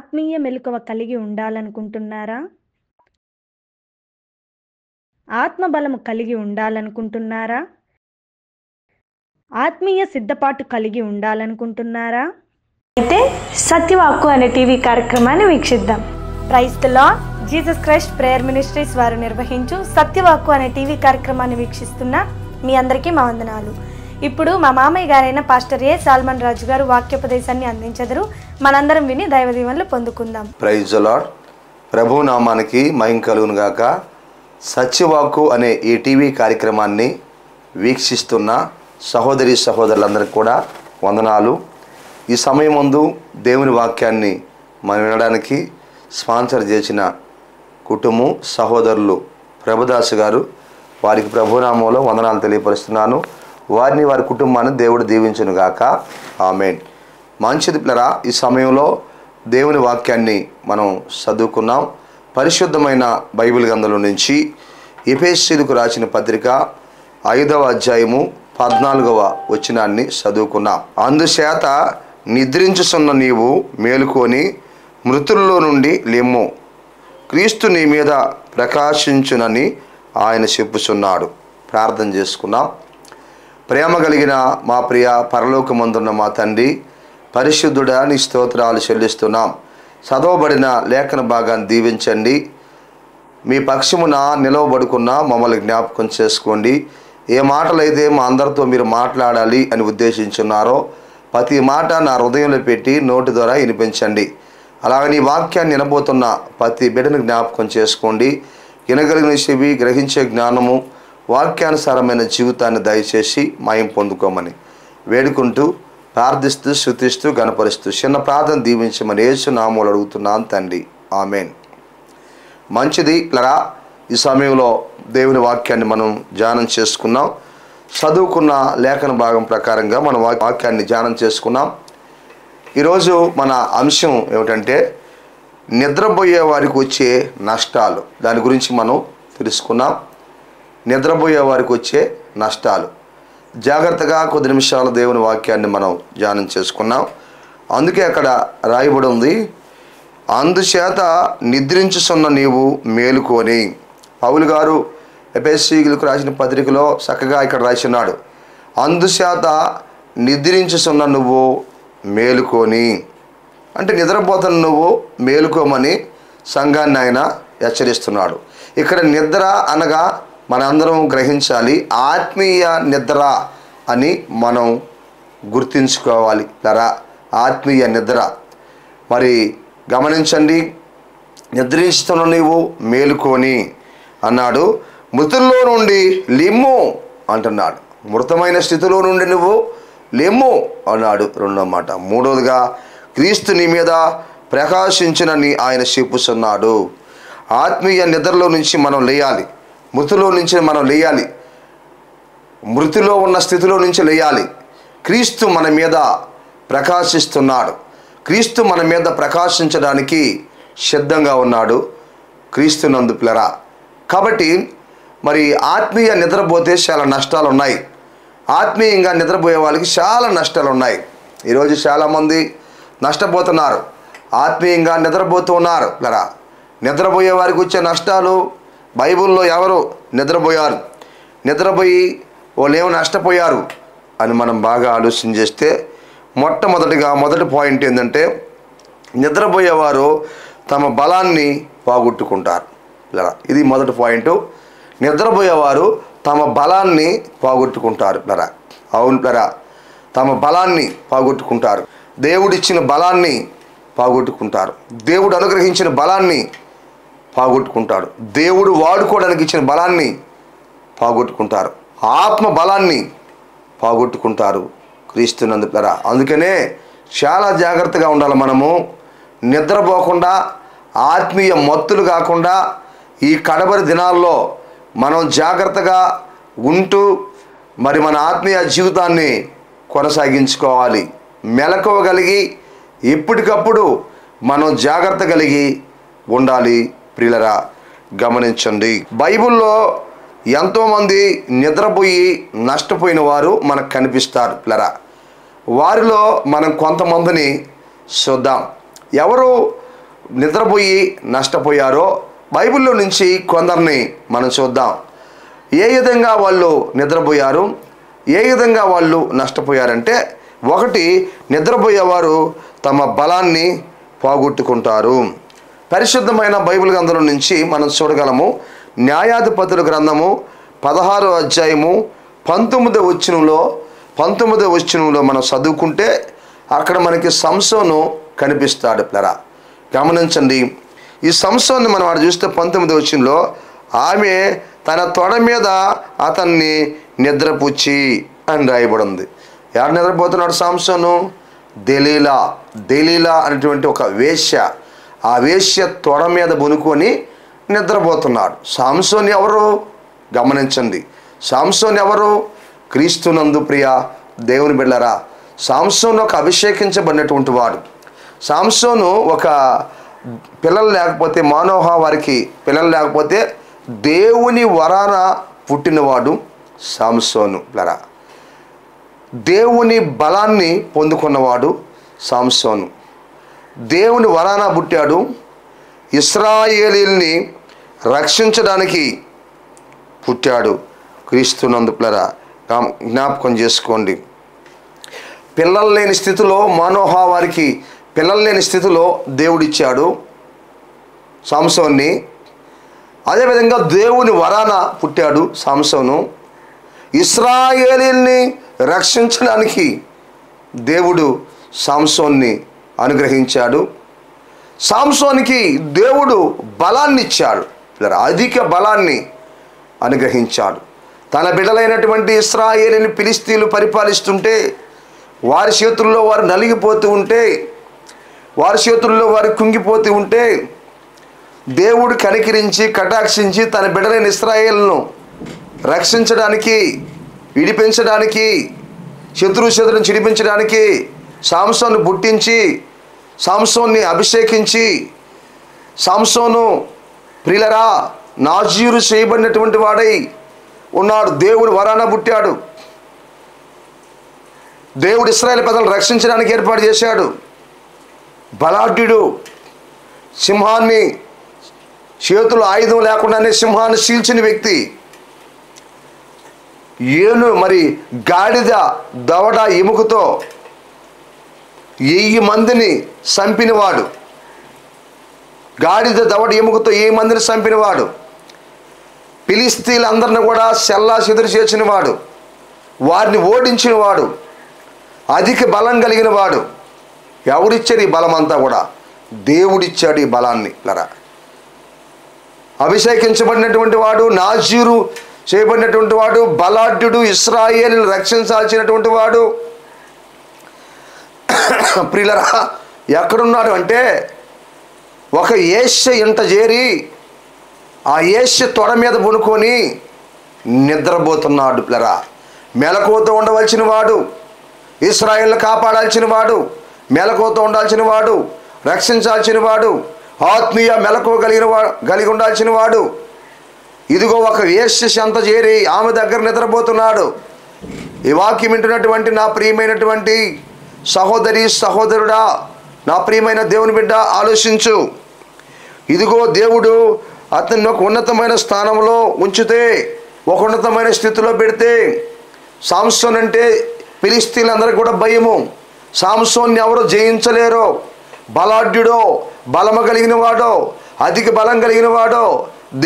ఆత్మీయ మెలకువ కలిగి ఉండాలనుకుంటున్నారా? ఆత్మబలము కలిగి ఉండాలనుకుంటున్నారా? ఆత్మీయ సిద్ధపాటు కలిగి ఉండాలనుకుంటున్నారా? అయితే సత్యవాక్కు అనే టీవీ కార్యక్రమాన్ని వీక్షిద్దాం. Praise the Lord. Jesus Christ prayer ministries వారు నిర్వహించు సత్యవాక్కు అనే టీవీ కార్యక్రమాన్ని వీక్షిస్తున్న మీ అందరికీ మా వందనాలు. ఇప్పుడు మా మామయ్య గారైన పాస్టర్ ఏ సాల్మన్ రాజు గారు వాక్యోపదేశాన్ని అందించెదరు. మనందరం విని దైవ దీవెనలు పొందుకుందాం. Praise the Lord. ప్రభు నామానికి మహిమ కలుగును గాక. సత్యవాక్కు అనే ఈ టీవీ కార్యక్రమాన్ని వీక్షిస్తున్న సహోదరి సహోదరులందరికీ కూడా వందనాలు. ఈ సమయం ముందు దేవుని వాక్యాన్ని మనం వినడానికి స్పాన్సర్ చేసిన కుటుంబం సహోదరులు ప్రభుదాసు గారు, వారికి ప్రభునామంలో వందనాలు తెలియపరుస్తున్నాను. వారిని వారి కుటుంబాన్ని దేవుడు దీవించును గాక. ఆమేన్. మంచిది పిల్లరా, ఈ సమయంలో దేవుని వాక్యాన్ని మనం చదువుకున్నాం. పరిశుద్ధమైన బైబిల్ గ్రంథంలో నుంచి ఎఫెసీయులకు రాసిన పత్రిక 5వ అధ్యాయము 14వ వచనాన్ని చదువుకున్నాం. అందుచేత నిద్రించుచున్న నీవు మేలుకొని మృతుల్లో నుండి లెమ్ము, క్రీస్తు నీ మీద ప్రకాశించునని ఆయన చెప్పుచున్నాడు. ప్రార్థన చేసుకున్నాం. ప్రేమ కలిగిన మా ప్రియ పరలోకమందున్న మా తండ్రి, పరిశుద్ధుడా నీ స్తోత్రాలు చెల్లిస్తున్నాం. చదవబడిన లేఖన భాగాన్ని దీవించండి. మీ పక్షమున నిలవబడుకున్న మమ్మల్ని జ్ఞాపకం చేసుకోండి. ఏ మాటలైతే మా అందరితో మీరు మాట్లాడాలి అని ఉద్దేశించున్నారో ప్రతి మాట నా హృదయంలో పెట్టి నోటి ద్వారా వినిపించండి. అలాగే నీ వాక్యాన్ని వినబోతున్న ప్రతి బిడ్డను జ్ఞాపకం చేసుకోండి. వినగలిగిన చెవి, గ్రహించే జ్ఞానము, వాక్యానుసారమైన జీవితాన్ని దయచేసి మహిమ పొందుకోమని వేడుకుంటూ ప్రార్థిస్తూ స్తుతిస్తూ గణపరుస్తూ చిన్న ప్రార్థన దీవించమని యేసు నామములో అడుగుతున్నాను తండ్రి. ఆమేన్. మంచిది పిల్లరా, ఈ సమయంలో దేవుని వాక్యాన్ని మనం ధ్యానం చేసుకున్నాం. చదువుకున్న లేఖన భాగం ప్రకారంగా మన వాక్యాన్ని ధ్యానం చేసుకున్నాం. ఈరోజు మన అంశం ఏమిటంటే నిద్రపోయే వారికి వచ్చే నష్టాలు. దాని గురించి మనం తెలుసుకున్నాం. నిద్రపోయే వారికి వచ్చే నష్టాలు. జాగ్రత్తగా కొద్ది నిమిషాలు దేవుని వాక్యాన్ని మనం ధ్యానం చేసుకున్నాం. అందుకే అక్కడ రాయబడి ఉంది, అందుచేత నిద్రించుచున్న నీవు మేలుకొని. పౌలు గారు ఎఫెసీయులకు రాసిన పత్రికలో చక్కగా ఇక్కడ రాసినాడు, అందుచేత నిద్రించుచున్న నువ్వు మేలుకొని. అంటే నిద్రపోతున్న నువ్వు మేలుకోమని సంఘాన్ని ఆయన హెచ్చరిస్తున్నాడు. ఇక్కడ నిద్ర అనగా మనందరం గ్రహించాలి, ఆత్మీయ నిద్ర అని మనం గుర్తించుకోవాలి. లరా ఆత్మీయ నిద్ర. మరి గమనించండి, నిద్రించుతున్న నీవు మేలుకొని అన్నాడు. మృతుల్లో నుండి లెమ్ము అంటున్నాడు. మృతమైన స్థితిలో నుండి నువ్వు లెమ్ము అన్నాడు రెండో మాట. మూడవదిగా క్రీస్తు నీ మీద ప్రకాశించునని ఆయన చెప్పుచున్నాడు. ఆత్మీయ నిద్రలో నుంచి మనం లేయాలి. మృతిలో నుంచి మనం లేయాలి. మృతిలో ఉన్న స్థితిలో నుంచి లేయాలి. క్రీస్తు మన మీద ప్రకాశిస్తున్నాడు. క్రీస్తు మన మీద ప్రకాశించడానికి సిద్ధంగా ఉన్నాడు. క్రీస్తునందు పిల్లరా. కాబట్టి మరి ఆత్మీయ నిద్రపోతే చాలా నష్టాలు ఉన్నాయి. ఆత్మీయంగా నిద్రపోయే వాళ్ళకి చాలా నష్టాలు ఉన్నాయి. ఈరోజు చాలామంది నష్టపోతున్నారు, ఆత్మీయంగా నిద్రపోతూ ఉన్నారు. పిల్లరా, నిద్రపోయే వారికి వచ్చే నష్టాలు బైబిల్లో ఎవరు నిద్రపోయారు, నిద్రపోయి వాళ్ళు ఏమో నష్టపోయారు అని మనం బాగా ఆలోచన చేస్తే మొదటి పాయింట్ ఏంటంటే నిద్రపోయేవారు తమ బలాన్ని పోగొట్టుకుంటారు. ఇది మొదటి పాయింట్. నిద్రపోయేవారు తమ బలాన్ని పోగొట్టుకుంటారు. అవును పిల్లరా, తమ బలాన్ని పోగొట్టుకుంటారు. దేవుడిచ్చిన బలాన్ని పోగొట్టుకుంటారు. దేవుడు అనుగ్రహించిన బలాన్ని పోగొట్టుకుంటాడు. దేవుడు వాడుకోవడానికి ఇచ్చిన బలాన్ని పోగొట్టుకుంటారు. ఆత్మ బలాన్ని పోగొట్టుకుంటారు క్రీస్తునందు పిల్లరా. అందుకనే చాలా జాగ్రత్తగా ఉండాలి. మనము నిద్రపోకుండా, ఆత్మీయ మత్తులు కాకుండా ఈ కడబరి దినాల్లో మనం జాగ్రత్తగా ఉంటూ మరి మన ఆత్మీయ జీవితాన్ని కొనసాగించుకోవాలి. మెలకువగలిగి ఎప్పటికప్పుడు మనం జాగ్రత్త కలిగి ఉండాలి. ప్రియులరా, గమనించండి, బైబిల్లో ఎంతోమంది నిద్రపోయి నష్టపోయిన వారు మనకు కనిపిస్తారు. పిల్లరా, వారిలో మనం కొంతమందిని చూద్దాం. ఎవరు నిద్రపోయి నష్టపోయారో బైబిల్లో నుంచి కొందరిని మనం చూద్దాం. ఏ విధంగా వాళ్ళు నిద్రపోయారు, ఏ విధంగా వాళ్ళు నష్టపోయారంటే, ఒకటి, నిద్రపోయేవారు తమ బలాన్ని పోగొట్టుకుంటారు. పరిశుద్ధమైన బైబిల్ గ్రంథం నుంచి మనం చూడగలము. న్యాయాధిపతుల గ్రంథము 16వ అధ్యాయము 19వ వచనంలో మనం చదువుకుంటే అక్కడ మనకి సంసోను కనిపిస్తాడు. ప్లరా గమనించండి, ఈ సంసోన్ని మనం ఆడ చూస్తే 19వ వచనంలో ఆమె తన తొడ మీద అతన్ని నిద్రపుచ్చి అని రాయబడి ఉంది. ఎవరు నిద్రపోతున్నాడు సంసోను? దెలీలా అనేటువంటి ఒక వేశ్య, ఆ వేశ్య తొడ మీద బొనుకొని నిద్రపోతున్నాడు. సంసోన్ ఎవరు? గమనించండి, సంసోన్ ఎవరు? క్రీస్తునందు ప్రియ దేవుని బిడ్డలారా, సంసోను ఒక అభిషేకించబడినటువంటి వాడు. సంసోను ఒక పిల్లలు లేకపోతే, మానోహ వారికి పిల్లలు లేకపోతే దేవుని వరాన పుట్టినవాడు సంసోను. ప్లరా దేవుని బలాన్ని పొందుకున్నవాడు సంసోను. దేవుని వరాన పుట్టాడు. ఇశ్రాయేలీల్ని రక్షించడానికి పుట్టాడు. క్రీస్తునందు ప్లరా జ్ఞాపకం చేసుకోండి. పిల్లలు లేని స్థితిలో మానోహ వారికి పిల్లలు లేని స్థితిలో దేవుడిచ్చాడు సంసోన్ని. అదేవిధంగా దేవుని వరాన పుట్టాడు సంసోను. ఇశ్రాయేలీల్ని రక్షించడానికి దేవుడు సంసోన్ని అనుగ్రహించాడు. సంసోనికి దేవుడు బలాన్ని ఇచ్చాడు, అధిక బలాన్ని అనుగ్రహించాడు. తన బిడ్డలైనటువంటి ఇశ్రాయేలీని ఫిలిష్తీయులు పరిపాలిస్తుంటే, వారి చేతుల్లో వారు నలిగిపోతూ ఉంటే, వారి చేతుల్లో వారు కుంగిపోతూ ఉంటే, దేవుడు కనికరించి కటాక్షించి తన బిడ్డలైన ఇశ్రాయేలును రక్షించడానికి, విడిపించడానికి, శత్రువులను చిడిపించడానికి సంసోను పుట్టించి, సంసోన్ని అభిషేకించి, సంసోను ప్రియులరా నాజీరు చేయబడినటువంటి వాడై ఉన్నాడు. దేవుడు వరాన పుట్టాడు. దేవుడు ఇశ్రాయేలు ప్రజలను రక్షించడానికి ఏర్పాటు చేశాడు. బలాఢ్యుడు, సింహాన్ని చేతులు ఆయుధం లేకుండానే సింహాన్ని చీల్చిన వ్యక్తి. గాడిద దవడ ఎముకతో 1000 మందిని చంపినవాడు. గాడిద దవడ ఎముకతో 1000 మందిని చంపినవాడు. ఫిలిష్తీయులందరిని కూడా చెల్లా చెదురు చేసినవాడు. వారిని ఓడించినవాడు. అధిక బలం కలిగిన వాడు. ఎవరిచ్చారు ఈ బలం అంతా కూడా? దేవుడిచ్చాడు ఈ బలాన్ని. అభిషేకించబడినటువంటి వాడు, నాజీరు చేయబడినటువంటి వాడు, బలాఢ్యుడు, ఇశ్రాయేలును రక్షించాల్సినటువంటి వాడు. ప్రియులరా ఎక్కడున్నాడు అంటే, ఒక యేష్య ఇంట చేరి ఆ యేష్య తొడ మీద బొనుకొని నిద్రపోతున్నాడు. ప్లరా మెలకువతో ఉండవలసిన వాడు, ఇశ్రాయేలును కాపాడాల్సిన వాడు, మెలకువతో ఉండాల్సిన వాడు, రక్షించాల్సిన వాడు, ఆత్మీయ మెలకువ కలిగి ఉండాల్సిన వాడు. ఇదిగో ఒక వేశ్య చెంత చేరి ఆమె దగ్గర నిద్రపోతున్నాడు. ఈ వాక్యం వింటున్నటువంటి నా ప్రియమైనటువంటి సహోదరి సహోదరుడా, నా ప్రియమైన దేవుని బిడ్డ, ఆలోచించు. ఇదిగో దేవుడు అతన్ని ఒక ఉన్నతమైన స్థానంలో ఉంచితే, ఒక ఉన్నతమైన స్థితిలో పెడితే, సంసోన్ అంటే ఫిలిష్తీయులందరికీ కూడా భయము. సంసోన్ని ఎవరు జయించలేరో. బలాఢ్యుడో, బలము కలిగిన వాడో, అధిక బలం కలిగిన వాడో,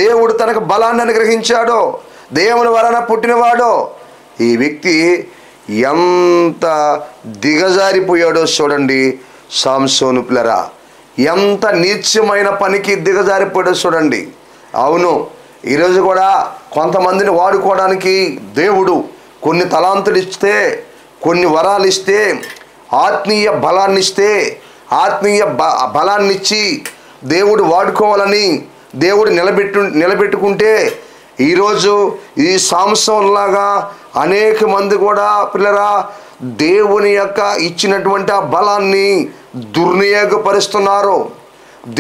దేవుడు తనకు బలాన్ని అనుగ్రహించాడో, దేవుని వలన పుట్టినవాడో, ఈ వ్యక్తి ఎంత దిగజారిపోయాడో చూడండి. సంసోను పిల్లరా ఎంత నీచమైన పనికి దిగజారిపోయాడో చూడండి. అవును, ఈరోజు కూడా కొంతమందిని వాడుకోవడానికి దేవుడు కొన్ని తలాంతులు ఇస్తే, కొన్ని వరాలు ఇస్తే, ఆత్మీయ బలాన్ని ఇస్తే, ఆత్మీయ బలాన్ని ఇచ్చి దేవుడు వాడుకోవాలని దేవుడు నిలబెట్టుకుంటే, ఈరోజు ఈ సంసోన్లాగా అనేక మంది కూడా పిల్లరా దేవుని యొక్క ఇచ్చినటువంటి ఆ బలాన్ని దుర్వినియోగపరుస్తున్నారు.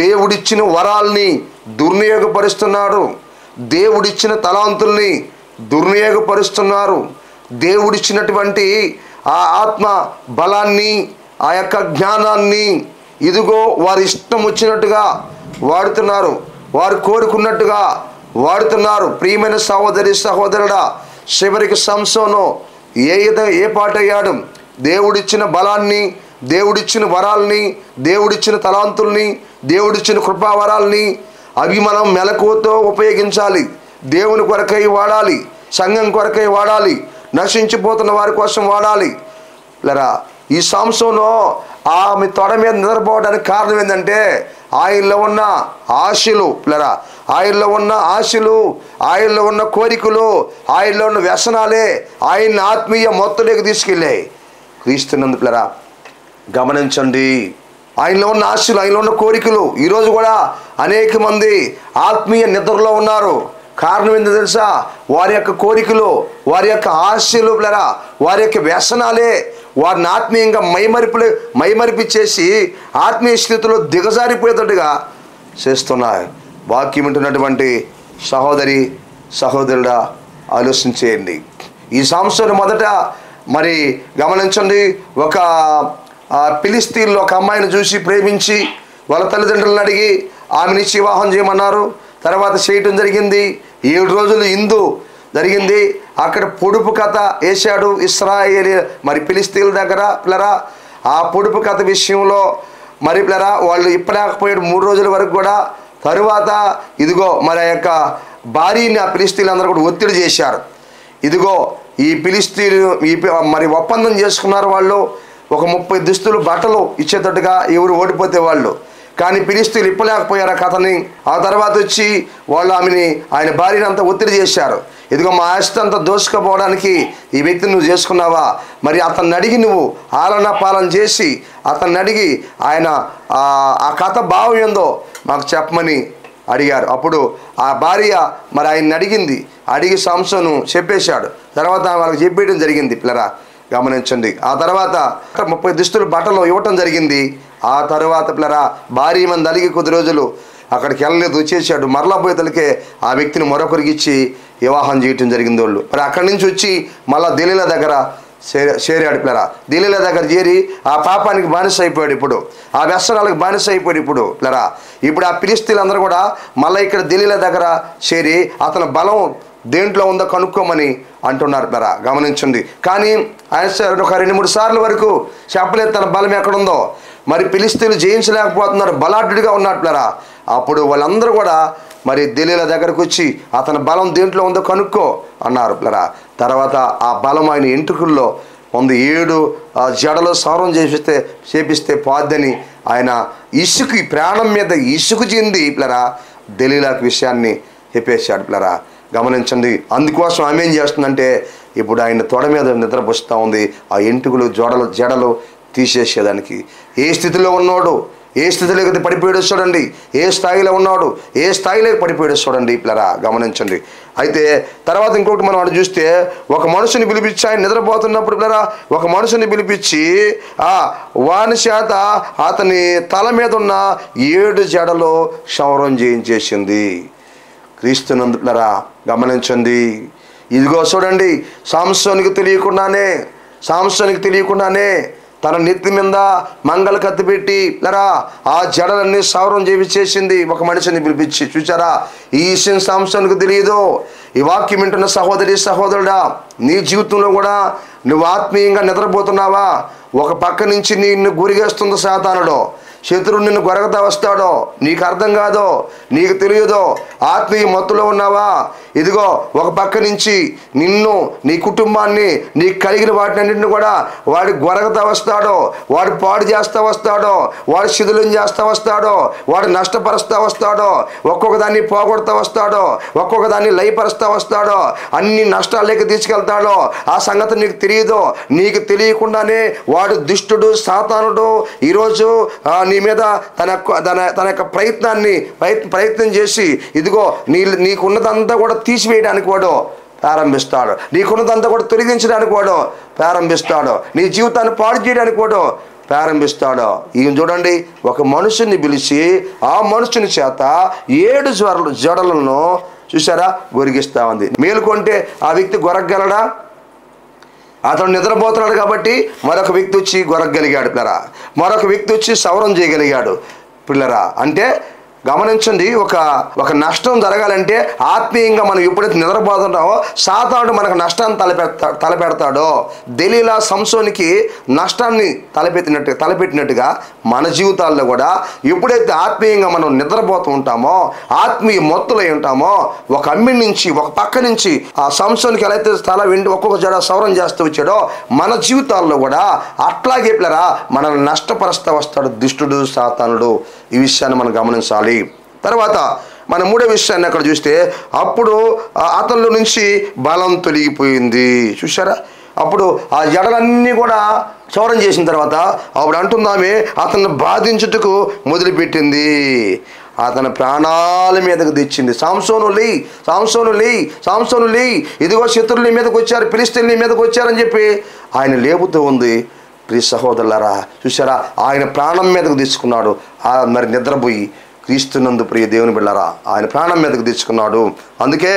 దేవుడిచ్చిన వరాల్ని దుర్వినియోగపరుస్తున్నారు. దేవుడిచ్చిన తలాంతుల్ని దుర్వినియోగపరుస్తున్నారు. దేవుడిచ్చినటువంటి ఆ ఆత్మ బలాన్ని, ఆ యొక్క జ్ఞానాన్ని, ఇదిగో వారి ఇష్టం వచ్చినట్టుగా వాడుతున్నారు, వారు కోరుకున్నట్టుగా వాడుతున్నారు. ప్రియమైన సహోదరి సహోదరుడా, చివరికి సంసోను ఏ పాట అయ్యాడు? దేవుడిచ్చిన బలాన్ని, దేవుడిచ్చిన వరాల్ని, దేవుడిచ్చిన తలాంతుల్ని, దేవుడిచ్చిన కృపావరాల్ని అవి మనం మెలకువతో ఉపయోగించాలి. దేవుని కొరకై వాడాలి, సంఘం కొరకై వాడాలి, నశించిపోతున్న వారి కోసం వాడాలి. లేరా ఈ సంసోను ఆమె తొడ మీద నిద్రపోవడానికి కారణం ఏంటంటే ఆయనలో ఉన్న ఆశలు, లేరా ఆయనలో ఉన్న ఆశలు, ఆయనలో ఉన్న కోరికలు, ఆయనలో ఉన్న వ్యసనాలే ఆయన్ని ఆత్మీయ మొత్తంలోకి తీసుకెళ్ళాయి. క్రీస్తునందుకులరా గమనించండి, ఆయనలో ఉన్న ఆశలు, ఆయనలో ఉన్న కోరికలు. ఈరోజు కూడా అనేక మంది ఆత్మీయ నిద్రలో ఉన్నారు. కారణం ఏంటో తెలుసా? వారి యొక్క కోరికలు, వారి యొక్క ఆశలు, లేరా వారి యొక్క వ్యసనాలే వారిని ఆత్మీయంగా మైమరిపించేసి ఆత్మీయ స్థితిలో దిగజారిపోయేటట్టుగా చేస్తున్నాయి. వాక్యం వింటున్నటువంటి సహోదరి సహోదరుడా ఆలోచించేయండి. ఈ సంవత్సరం మొదట మరి గమనించండి, ఒక ఫిలిస్తీన్లో ఒక అమ్మాయిని చూసి ప్రేమించి వాళ్ళ తల్లిదండ్రులను అడిగి ఆమెనిచ్చి వివాహం చేయమన్నారు. తర్వాత చేయటం జరిగింది. 7 రోజులు ఇందు జరిగింది. అక్కడ పొడుపు కథ వేశాడు ఇశ్రాయేలు మరి ఫిలిస్తీన్ల దగ్గర. పిల్లరా ఆ పొడుపు కథ విషయంలో మరి పిల్లరా వాళ్ళు ఇప్పలేకపోయాడు 3 రోజుల వరకు కూడా. తరువాత ఇదిగో మరి ఆ యొక్క భార్యని ఆ ఫిలిస్తీన్లందరూ కూడా ఒత్తిడి చేశారు. ఇదిగో ఈ ఫిలిస్తీన్లు మరి ఒప్పందం చేసుకున్నారు. వాళ్ళు ఒక 30 దుస్తులు బట్టలు ఇచ్చేటట్టుగా ఎవరు ఓడిపోతే వాళ్ళు. కానీ ఫిలిస్తీన్లు ఇప్పలేకపోయారు ఆ కథని. ఆ తర్వాత వచ్చి వాళ్ళు ఆయన భార్యని అంతా ఒత్తిడి చేశారు. ఇదిగో మా ఆస్తి అంతా దోసుకుపోవడానికి ఈ వ్యక్తిని నువ్వు చేసుకున్నావా? మరి అతన్ని అడిగి నువ్వు ఆలన పాలన చేసి అతన్ని అడిగి ఆయన ఆ కథ భావం ఏందో మాకు చెప్పమని అడిగారు. అప్పుడు ఆ భార్య మరి ఆయన్ని అడిగింది. అడిగి సంసోను చెప్పేశాడు. తర్వాత వాళ్ళకి చెప్పేయడం జరిగింది. పిల్లరా గమనించండి. ఆ తర్వాత 30 దుస్తులు బట్టలు ఇవ్వటం జరిగింది. ఆ తర్వాత పిల్లరా భార్య మంది అలిగి కొద్ది రోజులు అక్కడికి వెళ్ళలేదు, వచ్చేసాడు. మరలా పోయేతలకే ఆ వ్యక్తిని మరొకరికి ఇచ్చి వివాహం చేయటం జరిగింది వాళ్ళు. మరి అక్కడి నుంచి వచ్చి మళ్ళా దిలీలా దగ్గర చేరాడు. పిల్లరా దిలీలా దగ్గర చేరి ఆ పాపానికి బానిస అయిపోయాడు. ఇప్పుడు ఆ వ్యసనాలకు బానిస అయిపోయాడు. ఇప్పుడు ఆ ఫిలిస్తీన్లందరూ కూడా మళ్ళీ ఇక్కడ దిలీలా దగ్గర చేరి అతని బలం దేంట్లో ఉందో కనుక్కోమని అంటున్నారు. పిల్లరా గమనించండి. కానీ ఆయన ఒక 2-3 సార్లు వరకు చెప్పలేదు తన బలం ఎక్కడుందో. మరి ఫిలిస్తీన్లు జయించలేకపోతున్నారు, బలాఢ్యుడిగా ఉన్నాడు. పిల్లరా అప్పుడు వాళ్ళందరూ కూడా మరి దిలీలా దగ్గరకు వచ్చి అతని బలం దేంట్లో ఉందో కనుక్కో అన్నారు. పిల్లరా తర్వాత ఆ బలం ఆయన ఎంట్రుకల్లో ఉంది. 7 జడలో సౌరం చేపిస్తే పోద్దని ఆయన ప్రాణం మీద ఇసుకు చెంది పిల్లరా దిలీలాకి విషయాన్ని చెప్పేశాడు. పిల్లరా గమనించండి. అందుకోసం ఆమె ఏం చేస్తుందంటే ఇప్పుడు ఆయన తొడ మీద నిద్రపుస్తూ ఉంది. ఆ ఎంటుకలు జడలు తీసేసేదానికి. ఏ స్థితిలో ఉన్నాడు, ఏ స్థితిలోకి పడిపోయాడు చూడండి. ఏ స్థాయిలో ఉన్నాడు, ఏ స్థాయిలోకి పడిపోయాడు చూడండి. పిల్లరా గమనించండి. అయితే తర్వాత ఇంకొకటి మనం అటు చూస్తే ఒక మనుషుని పిలిపించి ఆయన నిద్రపోతున్నప్పుడు పిల్లరా ఒక మనుషుని పిలిపించి వాని చేత అతని తల మీద ఉన్న 7 జడలు క్షౌరం చేయించేసింది. క్రీస్తునందులరా గమనించండి. ఇదిగో చూడండి, సంసోనికి తెలియకుండానే తన నెత్తి మీద మంగళ కత్తి పెట్టి లరా ఆ జడలన్నీ సౌరం చేసింది ఒక మనిషిని పిలిపించి. చూచారా? ఈ విషయం సంసోనికి తెలియదు. ఈ వాక్యం వింటున్న సహోదరి సహోదరుడా, నీ జీవితంలో కూడా నువ్వు ఆత్మీయంగా నిద్రపోతున్నావా? ఒక పక్క నుంచి నిన్ను గురిగేస్తుంది సాతానుడు, శత్రువు నిన్ను గొరగతా వస్తాడో, నీకు అర్థం కాదో, నీకు తెలియదో, ఆత్మీయ మత్తులో ఉన్నావా? ఇదిగో ఒక పక్క నుంచి నిన్ను, నీ కుటుంబాన్ని, నీకు కలిగిన వాటినన్నింటిని కూడా వాడు గొరగతా వస్తాడో, వాడు పాడు చేస్తూ వస్తాడో, వాడు శిథిలం చేస్తూ వస్తాడో, వాడు నష్టపరుస్తూ వస్తాడో, ఒక్కొక్క దాన్ని పోగొడతా వస్తాడో, ఒక్కొక్క దాన్ని లయపరుస్తూ వస్తాడో, అన్ని నష్టాలకి తీసుకెళ్తాడో. ఆ సంగతి నీకు తెలియదో. నీకు తెలియకుండానే వాడు దుష్టుడు, సాతానుడు ఈరోజు నీ మీద తన యొక్క ప్రయత్నం చేసి ఇదిగో నీకున్నదంతా కూడా తీసివేయడానికి వాడు ప్రారంభిస్తాడు. నీకున్నదంతా కూడా తొలగించడానికి వాడు ప్రారంభిస్తాడు. నీ జీవితాన్ని పాడు చేయడానికి వాడు ప్రారంభిస్తాడు. ఈయన చూడండి, ఒక మనుషుని పిలిచి ఆ మనుషుని చేత 7 జడలను చూసారా గొరిగిస్తా ఉంది. మేలుకొంటే ఆ వ్యక్తి గొరగలడా? అతడు నిద్రపోతున్నాడు కాబట్టి మరొక వ్యక్తి వచ్చి గొరగలిగాడు పిల్లరా. మరొక వ్యక్తి వచ్చి సవరం చేయగలిగాడు పిల్లరా. అంటే గమనించండి, ఒక నష్టం జరగాలంటే ఆత్మీయంగా మనం ఎప్పుడైతే నిద్రపోతున్నామో సాతానుడు మనకు నష్టాన్ని తలపెడతాడో, దెలీలా సంసోనికి నష్టాన్ని తలపెట్టినట్టుగా మన జీవితాల్లో కూడా ఎప్పుడైతే ఆత్మీయంగా మనం నిద్రపోతూ ఉంటామో, ఆత్మీయ మొత్తులై ఉంటామో, ఒక అమ్మి నుంచి ఒక పక్క నుంచి ఆ సంసోనికి ఎలా అయితే తల వెండి ఒక్కొక్క జడ సవరం చేస్తూ వచ్చాడో మన జీవితాల్లో కూడా అట్లాగే పిల్లరా మనల్ని నష్టపరుస్తూ వస్తాడు దుష్టుడు, సాతానుడు. ఈ విషయాన్ని మనం గమనించాలి. తర్వాత మన మూడో విషయాన్ని అక్కడ చూస్తే, అప్పుడు అతనిలో నుంచి బలం తొలగిపోయింది. చూసారా, అప్పుడు ఆ జడలన్నీ కూడా చౌరం చేసిన తర్వాత అప్పుడు అంటుందామే అతన్ని బాధించుటకు మొదలుపెట్టింది, అతని ప్రాణాల మీదకు తెచ్చింది. సాంసోను లే, సాంసోను లే, సాంసోను లే, ఇదిగో శత్రువుల మీదకి వచ్చారు, ఫిలిష్తీయుల మీదకి వచ్చారని చెప్పి ఆయన లేపుతూ ఉంది. ప్రియ సహోదరులారా చూసారా, ఆయన ప్రాణం మీదకు తెచ్చుకున్నాడు. మరి నిద్రపోయి క్రీస్తునందు ప్రియ దేవుని బిడ్డలారా ఆయన ప్రాణం మీదకు తెచ్చుకున్నాడు. అందుకే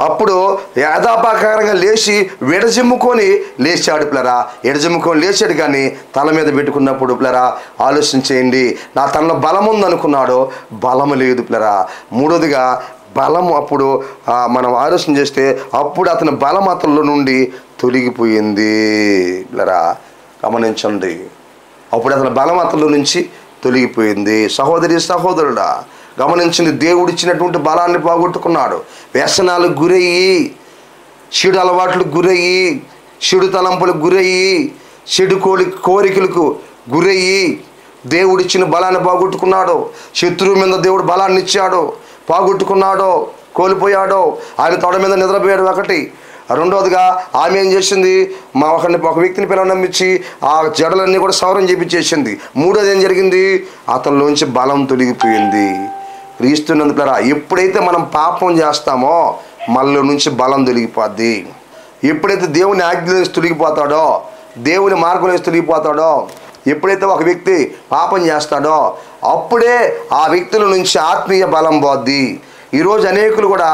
అప్పుడు యథాపాకారంగా లేచి విడజిమ్ముకొని లేచాడు పిల్లరా. ఎడజిమ్ముకొని లేచాడు, కానీ తల మీద పెట్టుకున్నప్పుడు పిల్లరా ఆలోచించేయండి, నా తనలో బలం ఉందనుకున్నాడు, బలము లేదు పిల్లరా. మూడోదిగా బలము అప్పుడు మనం ఆలోచన చేస్తే అప్పుడు అతని బలం అతనిలో నుండి తొలగిపోయింది పిల్లరా. గమనించండి, అప్పుడు అతని బలం అతనిలో నుంచి తొలగిపోయింది. సహోదరి సహోదరుడా గమనించింది, దేవుడిచ్చినటువంటి బలాన్ని పోగొట్టుకున్నాడు. వ్యసనాలకు గురయ్యి, చెడు అలవాట్లకు గురయ్యి, చెడు తలంపులకు గురయ్యి, చెడు కోరికలకు గురయ్యి దేవుడిచ్చిన బలాన్ని పోగొట్టుకున్నాడు. శత్రువు మీద దేవుడు బలాన్ని ఇచ్చాడు, పోగొట్టుకున్నాడు, కోల్పోయాడు. ఆయన తొడ మీద నిద్రపోయాడు. ఒకటి. రెండవదిగా ఆమె ఏం చేసింది, ఒక వ్యక్తిని పిలవనమ్మించి ఆ జడలన్నీ కూడా సవరం చేపించేసింది. మూడోది ఏం జరిగింది, అతనిలోంచి బలం తొలగిపోయింది. క్రీస్తునందుకురా ఎప్పుడైతే మనం పాపం చేస్తామో మనలో నుంచి బలం తొలగిపోద్ది. ఎప్పుడైతే దేవుని ఆజ్ఞ నుంచి తొలగిపోతాడో, దేవుని మార్గం నుంచి తొలగిపోతాడో, ఎప్పుడైతే ఒక వ్యక్తి పాపం చేస్తాడో అప్పుడే ఆ వ్యక్తుల నుంచి ఆత్మీయ బలం పోద్ది. ఈరోజు అనేకులు కూడా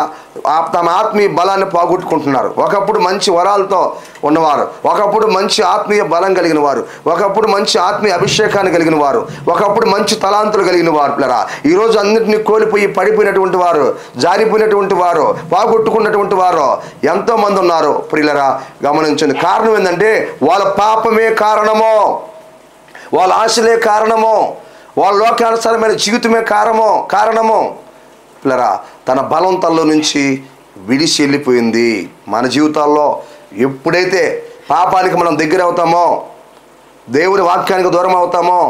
తమ ఆత్మీయ బలాన్ని పోగొట్టుకుంటున్నారు. ఒకప్పుడు మంచి వరాలతో ఉన్నవారు, ఒకప్పుడు మంచి ఆత్మీయ బలం కలిగిన వారు, ఒకప్పుడు మంచి ఆత్మీయ అభిషేకాన్ని కలిగిన వారు, ఒకప్పుడు మంచి తలాంతులు కలిగిన వారు పిల్లరా ఈరోజు అన్నింటినీ కోల్పోయి పడిపోయినటువంటి వారు, జారిపోయినటువంటి వారు, పోగొట్టుకున్నటువంటి వారు ఎంతోమంది ఉన్నారు ప్రియులరా. గమనించండి, కారణం ఏంటంటే వాళ్ళ పాపమే కారణమో, వాళ్ళ ఆశలే కారణమో, వాళ్ళ లోకానుసారమైన జీవితమే కారణమో పిల్లరా తన బలం తనలో నుంచి విడిచి వెళ్ళిపోయింది. మన జీవితాల్లో ఎప్పుడైతే పాపానికి మనం దగ్గర అవుతామో, దేవుని వాక్యానికి దూరం అవుతామో,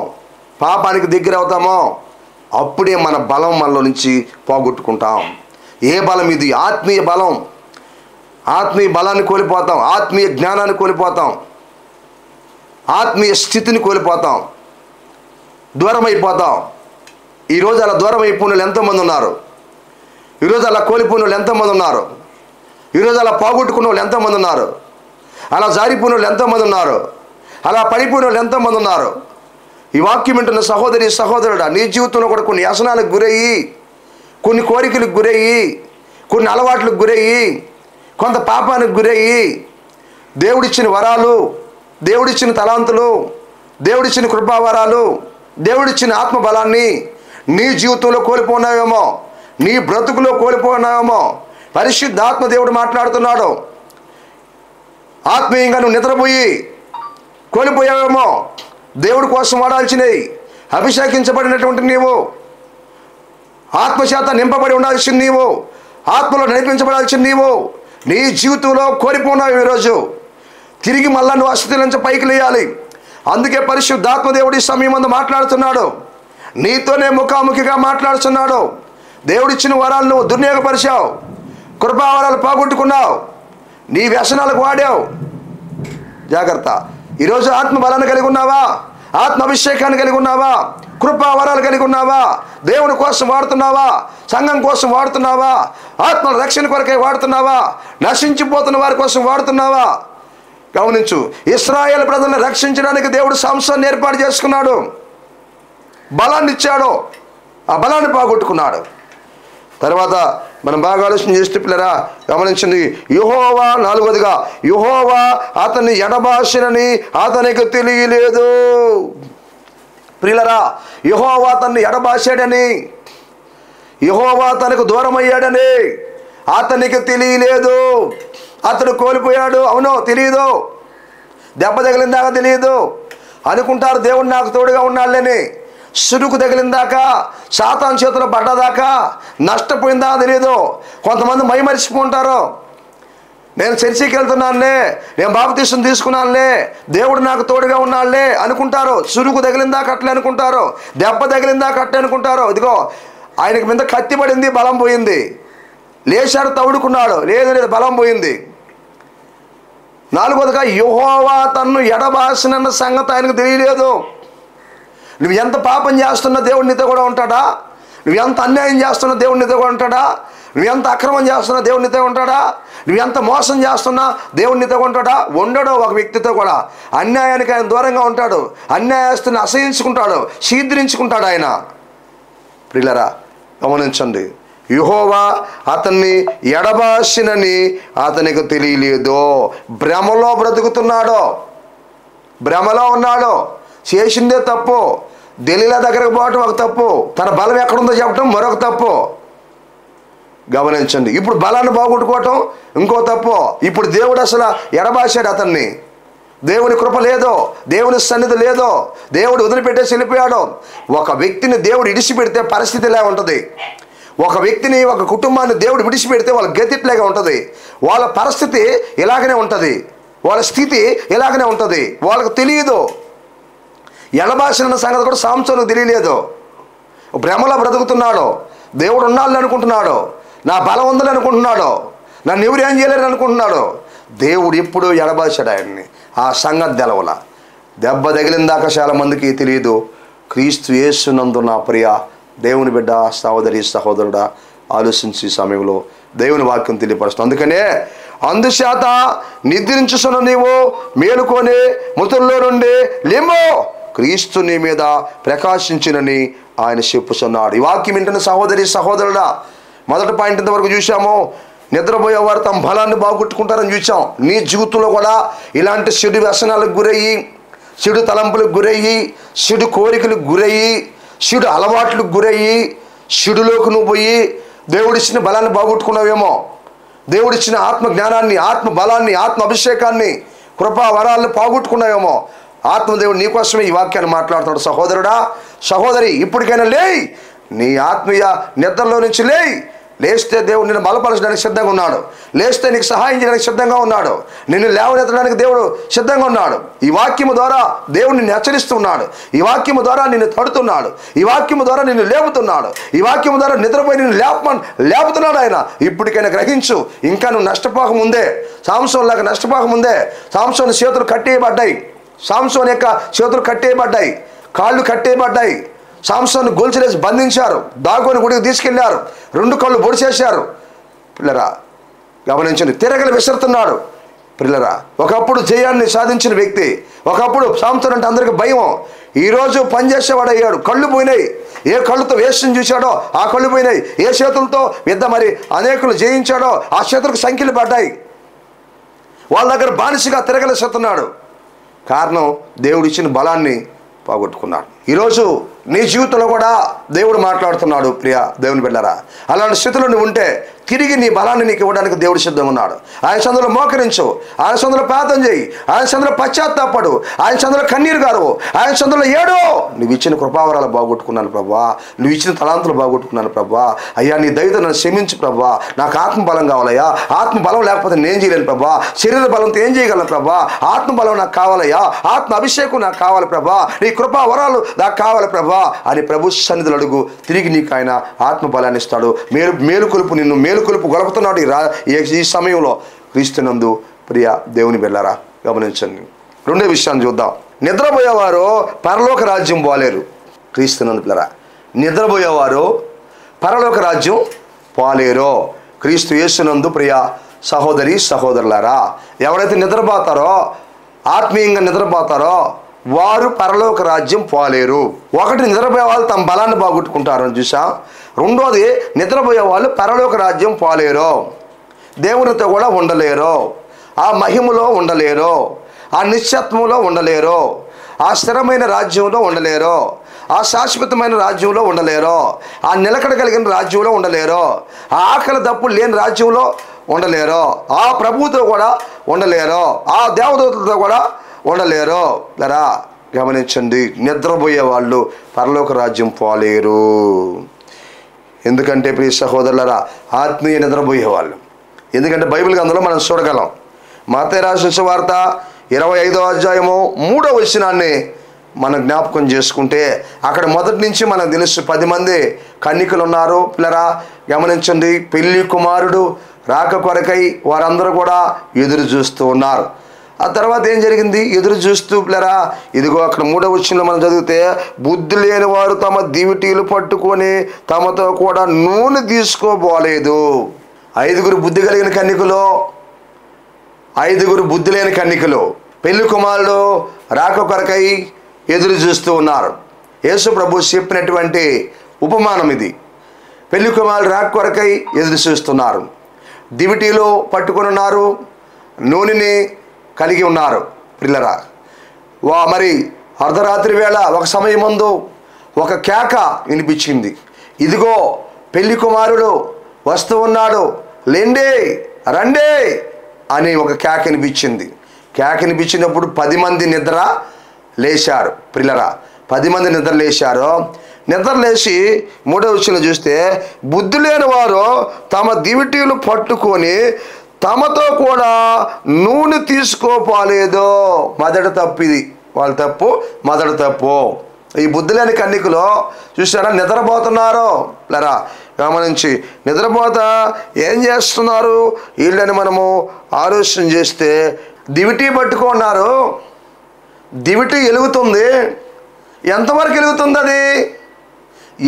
పాపానికి దగ్గర అవుతామో అప్పుడే మన బలం మనలో నుంచి పోగొట్టుకుంటాం. ఏ బలం ఇది? ఆత్మీయ బలం. ఆత్మీయ బలాన్ని కోల్పోతాం, ఆత్మీయ జ్ఞానాన్ని కోల్పోతాం, ఆత్మీయ స్థితిని కోల్పోతాం, దూరం అయిపోతాం. ఈరోజు అలా దూరం అయిపోయిన వాళ్ళు ఎంతోమంది ఉన్నారు. ఈరోజు అలా కోల్పోయిన వాళ్ళు ఎంతోమంది ఉన్నారు. ఈరోజు అలా పోగొట్టుకున్న వాళ్ళు ఎంతోమంది ఉన్నారు. అలా జారిపోయిన వాళ్ళు ఎంతోమంది ఉన్నారు. అలా పడిపోయిన వాళ్ళు ఎంతోమంది ఉన్నారు. ఈ వాక్యం వింటున్న సహోదరి సహోదరుడా, నీ జీవితంలో కూడా కొన్ని వ్యసనాలకు గురయ్యి, కొన్ని కోరికలకు గురయ్యి, కొన్ని అలవాట్లకు గురయ్యి, కొంత పాపానికి గురయ్యి దేవుడిచ్చిన వరాలు, దేవుడిచ్చిన తలాంతులు, దేవుడిచ్చిన కృపావరాలు, దేవుడిచ్చిన ఆత్మబలాన్ని నీ జీవితంలో కోల్పోయినావేమో, నీ బ్రతుకులో కోల్పోయినావేమో. పరిశుద్ధాత్మ దేవుడు మాట్లాడుతున్నాడు. ఆత్మీయంగా నువ్వు నిద్రపోయి కోల్పోయావేమో. దేవుడి కోసం వాడాల్సినవి, అభిషేకించబడినటువంటి నీవు, ఆత్మచేత నింపబడి ఉండాల్సింది నీవు, ఆత్మలో నడిపించబడాల్సింది నీవు, నీ జీవితంలో కోల్పోయినావు. ఈరోజు తిరిగి మళ్ళా నువ్వు ఆ స్థితి నుంచి పైకి లేయాలి. అందుకే పరిశుద్ధాత్మ దేవుడి సమయం ముందు మాట్లాడుతున్నాడు, నీతోనే ముఖాముఖిగా మాట్లాడుతున్నాడు. దేవుడిచ్చిన వరాలు నువ్వు దుర్వినియోగపరిచావు, కృపావరాలు పోగొట్టుకున్నావు, నీ వ్యసనాలకు వాడావు. జాగ్రత్త. ఈరోజు ఆత్మ బలాన్ని కలిగి ఉన్నావా? ఆత్మ అభిషేకాన్ని కలిగి ఉన్నావా? కృపావరాలు కలిగి ఉన్నావా? దేవుని కోసం వాడుతున్నావా? సంఘం కోసం వాడుతున్నావా? ఆత్మ రక్షణ కొరకై వాడుతున్నావా? నశించిపోతున్న వారి కోసం వాడుతున్నావా? గమనించు, ఇశ్రాయేలు ప్రజలను రక్షించడానికి దేవుడు సంసోన్ని ఏర్పాటు చేసుకున్నాడు, బలాన్ని ఇచ్చాడు, ఆ బలాన్ని పోగొట్టుకున్నాడు. తర్వాత మనం బాగా ఆలోచన చేస్తే పిల్లరా గమనించండి, యెహోవా 4వదిగా యెహోవా అతన్ని ఎడబాసినని అతనికి తెలియలేదు. ప్రియులరా, యెహోవా అతన్ని ఎడబాసాడని, యెహోవా తనకు దూరం అయ్యాడని అతనికి తెలియలేదు. అతడు కోల్పోయాడు, అవునో తెలియదు, దెబ్బ తగిలిందాకా తెలియదు. అనుకుంటారు దేవుడు నాకు తోడుగా ఉన్నాళ్ళని. సురుకు తగిలిందాకా, సాతాను చేతులు పడ్డదాకా, నష్టపోయిందా తెలియదు. కొంతమంది మైమరిచిపోంటారు. నేను చర్చికి వెళ్తున్నానులే, నేను బాప్తీసం తీసుకున్నానులే, దేవుడు నాకు తోడుగా ఉన్నాళ్ళే అనుకుంటారు. సురుకు తగిలిందాక అట్లే అనుకుంటారు, దెబ్బ తగిలిందాక అట్లే అనుకుంటారు. ఇదిగో ఆయనకి మీద కత్తి పడింది, బలం పోయింది. లేచాడు, తవుడుకున్నాడు, లేదు బలం పోయింది. 4వదిగా యెహోవా తన్ను ఎడబాసినన్న సంగతి ఆయనకు తెలియలేదు. నువ్వు ఎంత పాపం చేస్తున్నా దేవుడి నీతో కూడా ఉంటాడా? నువ్వు ఎంత అన్యాయం చేస్తున్నా దేవుడి నీతో కూడా ఉంటాడా? నువ్వు ఎంత అక్రమం చేస్తున్నా దేవుడి నీతో ఉంటాడా? నువ్వు ఎంత మోసం చేస్తున్నా దేవుడి నీతో ఉంటాడా? ఉండడు. ఒక వ్యక్తితో కూడా అన్యాయానికి ఆయన దూరంగా ఉంటాడు, అన్యాయస్తుని అసహించుకుంటాడు, శీద్రించుకుంటాడు ఆయన. ప్రియులరా గమనించండి, యెహోవా అతన్ని ఎడబాసినని అతనికి తెలియలేదు. భ్రమలో బ్రతుకుతున్నాడు, భ్రమలో ఉన్నాడు. చేసిందే తప్పు. దెలీలా దగ్గరకు పోవటం ఒక తప్పు, తన బలం ఎక్కడుందో చెప్పడం మరొక తప్పు. గమనించండి, ఇప్పుడు బలాన్ని బాగొట్టుకోవటం ఇంకో తప్పు. ఇప్పుడు దేవుడు అసలు ఎడబాసాడు అతన్ని. దేవుని కృప లేదో, దేవుని సన్నిధి లేదో, దేవుడు వదిలిపెట్టేసి వెళ్ళిపోయాడు. ఒక వ్యక్తిని దేవుడు ఇడిచిపెడితే పరిస్థితి ఇలా ఉంటుంది. ఒక వ్యక్తిని, ఒక కుటుంబాన్ని దేవుడు విడిచిపెడితే వాళ్ళ గతి ఇట్లాగే ఉంటుంది. వాళ్ళ పరిస్థితి ఇలాగనే ఉంటుంది, వాళ్ళ స్థితి ఇలాగనే ఉంటుంది. వాళ్ళకు తెలియదు. ఎడబాసిన సంగతి కూడా సాంసోనుకు తెలియలేదు. భ్రమలో బ్రతుకుతున్నాడు. దేవుడు ఉండాలని అనుకుంటున్నాడు, నా బలం ఉందని అనుకుంటున్నాడు, నన్ను ఎవరు ఏం చేయలేరు అనుకుంటున్నాడు. దేవుడు ఎప్పుడు ఎడబాసాడు ఆయన్ని. ఆ సంగతి తెలవల. దెబ్బ తగిలిందాక చాలా మందికి తెలియదు. క్రీస్తు యేసునందు నా ప్రియ దేవుని బిడ్డ, సహోదరి సహోదరుడా, ఆలోచించి సమయంలో దేవుని వాక్యం తెలియపరుస్తుంది. అందుకనే అందుచేత నిద్రించుసున్న నీవు మేలుకొని మృతుల్లో నుండి లేమో, క్రీస్తు నీ మీద ప్రకాశించినని ఆయన చెప్పుచున్నాడు. ఈ వాక్యం వింటున్న సహోదరి సహోదరుడా, మొదటి పాయింట్ ఇంతవరకు చూసాము. నిద్రపోయేవారు తమ బలాన్ని బాగుట్టుకుంటారని చూసాం. నీ జీవితంలో కూడా ఇలాంటి చెడు వ్యసనాలకు గురయ్యి, చెడు తలంపులకు గురయ్యి, చెడు కోరికలకు గురయ్యి, చెడు అలవాట్లకు గురయ్యి, చెడులోకి నువ్వు పోయి దేవుడిచ్చిన బలాన్ని బాగొట్టుకున్నావేమో. దేవుడిచ్చిన ఆత్మ జ్ఞానాన్ని, ఆత్మ బలాన్ని, ఆత్మ అభిషేకాన్ని, కృపా వరాలను పోగొట్టుకున్నావేమో. ఆత్మదేవుడు నీకోసమే ఈ వాక్యాన్ని మాట్లాడుతున్నాడు. సహోదరుడా, సహోదరి, ఇప్పటికైనా లేయి, నీ ఆత్మీయ నిద్రలో నుంచి లేయి. లేస్తే దేవుడు నిన్ను బలపరచడానికి సిద్ధంగా ఉన్నాడు. లేస్తే నీకు సహాయం చేయడానికి సిద్ధంగా ఉన్నాడు. నిన్ను లేవనెత్తడానికి దేవుడు సిద్ధంగా ఉన్నాడు. ఈ వాక్యము ద్వారా దేవుడు నిన్ను హెచ్చరిస్తున్నాడు. ఈ వాక్యము ద్వారా నిన్ను తడుతున్నాడు. ఈ వాక్యము ద్వారా నిన్ను లేపుతున్నాడు. ఈ వాక్యము ద్వారా నిద్రపోయి నిన్ను లేపుతున్నాడు ఆయన. ఇప్పటికైనా గ్రహించు. ఇంకా నువ్వు నష్టపోకముందే, సాంసోన్ లాగా నష్టపోకముందే. సాంసోన్ చేతులు కట్టేయబడ్డాయి, సాంసోన్ యొక్క చేతులు కట్టేయబడ్డాయి, కాళ్ళు కట్టేయబడ్డాయి. సాంసోను గొలుసులేసి బంధించారు, దాగోని గుడికి తీసుకెళ్లారు, 2 కళ్ళు పొడిచేశారు. పిల్లరా గమనించండి, తిరగలు విసురుతున్నాడు. పిల్లరా, ఒకప్పుడు జయాన్ని సాధించిన వ్యక్తి, ఒకప్పుడు సాంసోను అంటే అందరికి భయం. ఈరోజు పనిచేసేవాడు అయ్యాడు. కళ్ళు పోయినాయి. ఏ కళ్ళుతో వేషం చూశాడో ఆ కళ్ళు పోయినాయి. ఏ చేతులతో మరి అనేకులు జయించాడో ఆ చేతులకు సంఖ్యలు పడ్డాయి. వాళ్ళ దగ్గర బానిసగా తిరగలేస్తున్నాడు. కారణం దేవుడు ఇచ్చిన బలాన్ని పోగొట్టుకున్నాడు. ఈరోజు నీ జీవితంలో కూడా దేవుడు మాట్లాడుతున్నాడు. ప్రియ దేవుని బిడ్డలారా, అలాంటి స్థితిలో నువ్వు ఉంటే తిరిగి నీ బలాన్ని నీకు ఇవ్వడానికి దేవుడు సిద్ధంగా ఉన్నాడు. ఆయన సందులో మోకరించు, ఆయన సందులో ప్రార్థన చేయి, ఆయన సందులో పశ్చాత్తాపడు, ఆయన సందులో కన్నీరు గారు, ఆయన సందులో ఏడో. నువ్వు ఇచ్చిన కృపావరాలు బాగొట్టుకున్నాను ప్రభా, నువ్వు ఇచ్చిన తలాంతులు బాగొట్టుకున్నాను ప్రభా. అయ్యా నీ దయతో నన్ను క్షమించు ప్రభా. నాకు ఆత్మ బలం కావాలయ్యా. ఆత్మ బలం లేకపోతే నేను చేయలేను ప్రభా. శరీర బలంతో ఏం చేయగలను ప్రభా. ఆత్మ బలం నాకు కావాలయ్యా. ఆత్మ అభిషేకం నాకు కావాలి ప్రభా. నీ కృపావరాలు నాకు కావాలి ప్రభా అని ప్రభు సన్నిధులు అడుగు. తిరిగి నీకు ఆయన ఆత్మ బలాన్ని ఇస్తాడు. మేలుకొలుపు నిన్ను మేలుకొలుపు గొలుపుతున్నాడు ఈ సమయంలో. క్రీస్తునందు ప్రియ దేవుని బిడ్డలారా గమనించండి. రెండో విషయాన్ని చూద్దాం. నిద్రపోయేవారు పరలోక రాజ్యం పోలేరు. క్రీస్తునందు పిల్లరా, నిద్రపోయేవారు పరలోక రాజ్యం పోలేరు. క్రీస్తు యేసునందు ప్రియ సహోదరి సహోదరులారా, ఎవరైతే నిద్రపోతారో, ఆత్మీయంగా నిద్రపోతారో వారు పరలోక రాజ్యం పోలేరు. ఒకటి, నిద్రపోయే వాళ్ళు తమ బలాన్ని బాగొట్టుకుంటారని చూసాం. రెండోది, నిద్రపోయే వాళ్ళు పరలోక రాజ్యం పోలేరు, దేవునితో కూడా ఉండలేరు, ఆ మహిమలో ఉండలేరు, ఆ నిశ్చత్వంలో ఉండలేరు, ఆ స్థిరమైన రాజ్యంలో ఉండలేరు, ఆ శాశ్వతమైన రాజ్యంలో ఉండలేరు, ఆ నిలకడ కలిగిన రాజ్యంలో ఉండలేరు, ఆ ఆకలి దప్పులు లేని రాజ్యంలో ఉండలేరు, ఆ ప్రభువుతో కూడా ఉండలేరు, ఆ దేవదూతలతో కూడా ఉండలేరు. లేరా గమనించండి, నిద్రపోయే వాళ్ళు పరలోక రాజ్యం పోలేరు. ఎందుకంటే ప్రియ సహోదరులారా, ఆత్మీయ నిద్రపోయేవాళ్ళు. ఎందుకంటే బైబిల్ గ్రంథంలో మనం చూడగలం. మత్తయి రాసిన సువార్త 25వ అధ్యాయము 3వ వచనాన్ని మనం జ్ఞాపకం చేసుకుంటే అక్కడ మొదటి నుంచి మనకు తెలుసు 10 మంది కన్యకలు ఉన్నారు. పిల్లరా గమనించండి, పెళ్లి కుమారుడు రాక కొరకై వారందరూ కూడా ఎదురు చూస్తూ ఉన్నారు. ఆ తర్వాత ఏం జరిగింది? ఎదురు చూస్తూ పిల్లరా, ఇదిగో అక్కడ 3వ వచనంలో మనం చదివితే, బుద్ధి లేని వారు తమ దివిటీలు పట్టుకొని తమతో కూడా నూనె తీసుకోబోలేదు. 5 బుద్ధి కలిగిన కన్యకలు, 5 బుద్ధి లేని కన్యకలు, పెళ్లి కుమారుడు రాక కొరకై ఎదురు చూస్తూ ఉన్నారు. యేసు ప్రభు చెప్పినటువంటి ఉపమానం ఇది. పెళ్లి కుమారుడు రాక కొరకై ఎదురు చూస్తున్నారు, దివిటీలో పట్టుకొని ఉన్నారు, నూనెని కలిగి ఉన్నారు. పిల్లరా, మరి అర్ధరాత్రి వేళ ఒక సమయం ముందు ఒక కేక వినిపించింది. ఇదిగో పెళ్లి కుమారుడు వస్తూ ఉన్నాడు, లేండే రండే అని ఒక కేక వినిపించింది. కేక వినిపించినప్పుడు 10 మంది నిద్ర లేచారు. పిల్లరా, 10 మంది నిద్ర లేచారు. నిద్ర లేచి 3వ వచనంలో చూస్తే, బుద్ధి లేని వారు తమ దివిటీలు పట్టుకొని తమతో కూడా నూనె తీసుకోపోలేదు. మొదటి తప్పు ఇది, వాళ్ళ తప్పు, మొదటి తప్పు. ఈ బుద్ధి లేని కన్యకలు చూసారా, నిద్రపోతున్నారు. లేరా గమనించి, నిద్రపోతా ఏం చేస్తున్నారు వీళ్ళని మనము ఆలోచన చేస్తే, దివిటీ పట్టుకున్నారు, దివిటీ వెలుగుతుంది. ఎంతవరకు వెలుగుతుంది అది?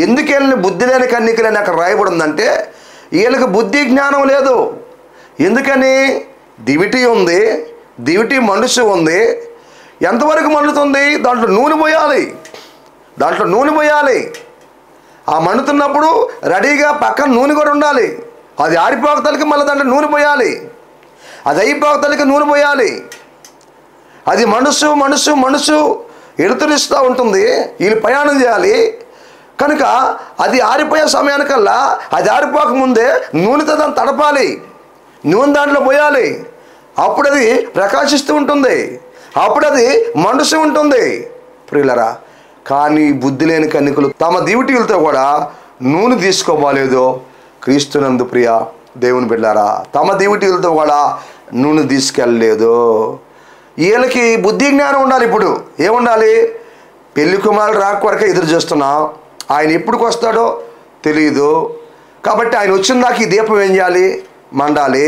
ఎందుకు వెళ్ళిన బుద్ధి లేని కన్యకలని అక్కడ రాయబడి ఉందంటే, వీళ్ళకి బుద్ధి జ్ఞానం లేదు. ఎందుకని? దివిటీ ఉంది, దివిటీ మండుసు ఉంది. ఎంతవరకు మండుతుంది? దాంట్లో నూనె పోయాలి, దాంట్లో నూనె పోయాలి. ఆ మండుతున్నప్పుడు రెడీగా పక్కన నూనె కూడా ఉండాలి. అది ఆరిపోకతలకి మళ్ళీ దాంట్లో నూనె పోయాలి, అది అయిపోకతలకి నూనె పోయాలి. అది మనసు మనసు మనసు ఎడుతురిస్తూ ఉంటుంది. వీళ్ళు ప్రయాణం చేయాలి కనుక అది ఆరిపోయే సమయానికల్లా, అది ఆరిపోకముందే నూనెతో దాన్ని తడపాలి, నూనె దాంట్లో పోయాలి. అప్పుడు అది ప్రకాశిస్తూ ఉంటుంది, అప్పుడు అది మనసు ఉంటుంది. ప్రియులరా, కానీ బుద్ధి లేని కన్యకలు తమ దివిటీలతో కూడా నూనె తీసుకోబోలేదు. క్రీస్తునందు ప్రియ దేవుని బిడ్డారా, తమ దివిటీలతో కూడా నూనె తీసుకెళ్ళలేదు. వీళ్ళకి బుద్ధి జ్ఞానం ఉండాలి. ఇప్పుడు ఏముండాలి? పెళ్లి కుమారుడు రాక వరకే ఎదురు చూస్తున్నాం, ఆయన ఎప్పుడుకి వస్తాడో తెలియదు. కాబట్టి ఆయన వచ్చిన దాకా ఈ దీపం ఏం చేయాలి? మండాలి.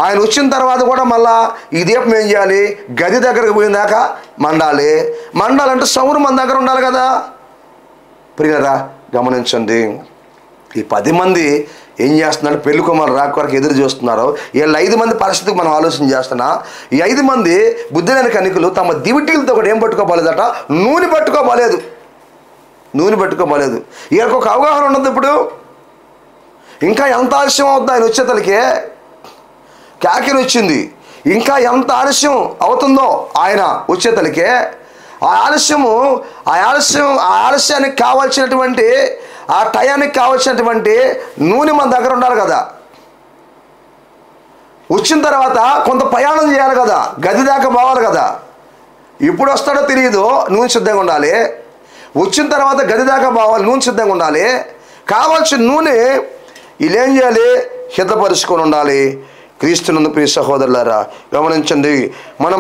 ఆయన వచ్చిన తర్వాత కూడా మళ్ళా ఈ దీపం ఏం చేయాలి? గది దగ్గరకు పోయిన దాకా మండాలి. మండాలంటే సౌరు మన దగ్గర ఉండాలి కదా. ప్రియరా గమనించండి, ఈ 10 మంది ఏం చేస్తున్నారు? పెళ్లి కుమారుడు రాక వరకు ఎదురు చూస్తున్నారు. వీళ్ళు 5 మంది పరిస్థితికి మనం ఆలోచన చేస్తున్నా. ఈ 5 మంది బుద్ధి లేని కన్యకలు తమ దివిటీలతో కూడా ఏం పట్టుకోపోలేదట? నూనె పట్టుకోపోలేదు, నూనె పట్టుకోపోలేదు. వీళ్ళకి ఒక అవగాహన ఉండదు. ఇప్పుడు ఇంకా ఎంత ఆలస్యం అవుతుంది ఆయన వచ్చేతలకే? కేకని వచ్చింది, ఇంకా ఎంత ఆలస్యం అవుతుందో ఆయన వచ్చేతలకే? ఆ ఆలస్యానికి కావాల్సినటువంటి, ఆ టయానికి కావాల్సినటువంటి నూనె మన దగ్గర ఉండాలి కదా. వచ్చిన తర్వాత కొంత ప్రయాణం చేయాలి కదా, గది దాకా పోవాలి కదా. ఇప్పుడు వస్తాడో తెలియదు, నూనె సిద్ధంగా ఉండాలి. వచ్చిన తర్వాత గది దాకా పోవాలి, నూనె సిద్ధంగా ఉండాలి. కావాల్సిన నూనె వీళ్ళేం చేయాలి? సిద్ధపరుచుకొని ఉండాలి. క్రీస్తునందు ప్రియ సహోదరులారా గమనించండి, మనం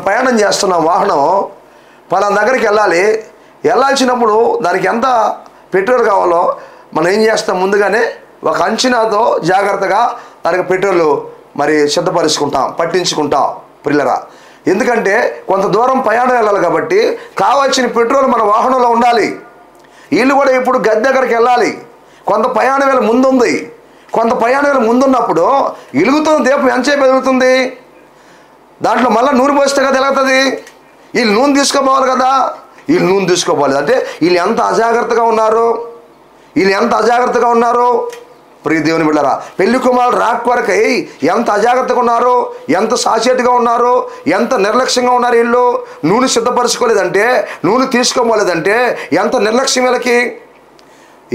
ప్రయాణం చేస్తున్నాం, వాహనం పలానా దగ్గరికి వెళ్ళాలి. వెళ్ళాల్సినప్పుడు దానికి ఎంత పెట్రోల్ కావాలో మనం ఏం చేస్తాం? ముందుగానే ఒక అంచనాతో జాగ్రత్తగా దానికి పెట్రోల్ మరి సిద్ధపరుచుకుంటాం, పట్టించుకుంటాం. పిల్లరా, ఎందుకంటే కొంత దూరం ప్రయాణం వెళ్ళాలి కాబట్టి కావాల్సిన పెట్రోల్ మన వాహనంలో ఉండాలి. వీళ్ళు కూడా ఇప్పుడు గది దగ్గరికి వెళ్ళాలి. కొంత ప్రయాణం వేళ ముందుంది. కొంత ప్రయాణం వేళ ముందున్నప్పుడు వెలుగుతున్న దీపం ఎంతసేపు వెలుగుతుంది? దాంట్లో మళ్ళీ నూనె పోస్తే కదా వెలుగుతుంది. వీళ్ళు నూనె తీసుకోపోవాలి కదా, వీళ్ళు నూనె తీసుకోపోలేదు. అంటే వీళ్ళు ఎంత అజాగ్రత్తగా ఉన్నారు, ప్రియ దేవుని బిడ్డలారా. పెళ్లి కుమారుడు రాక కొరకై ఎంత అజాగ్రత్తగా ఉన్నారు, ఎంత సాచేటుగా ఉన్నారు, ఎంత నిర్లక్ష్యంగా ఉన్నారు. వీళ్ళు నూనె సిద్ధపరచుకోలేదంటే, నూనె తీసుకోలేదంటే ఎంత నిర్లక్ష్యం వీళ్ళకి.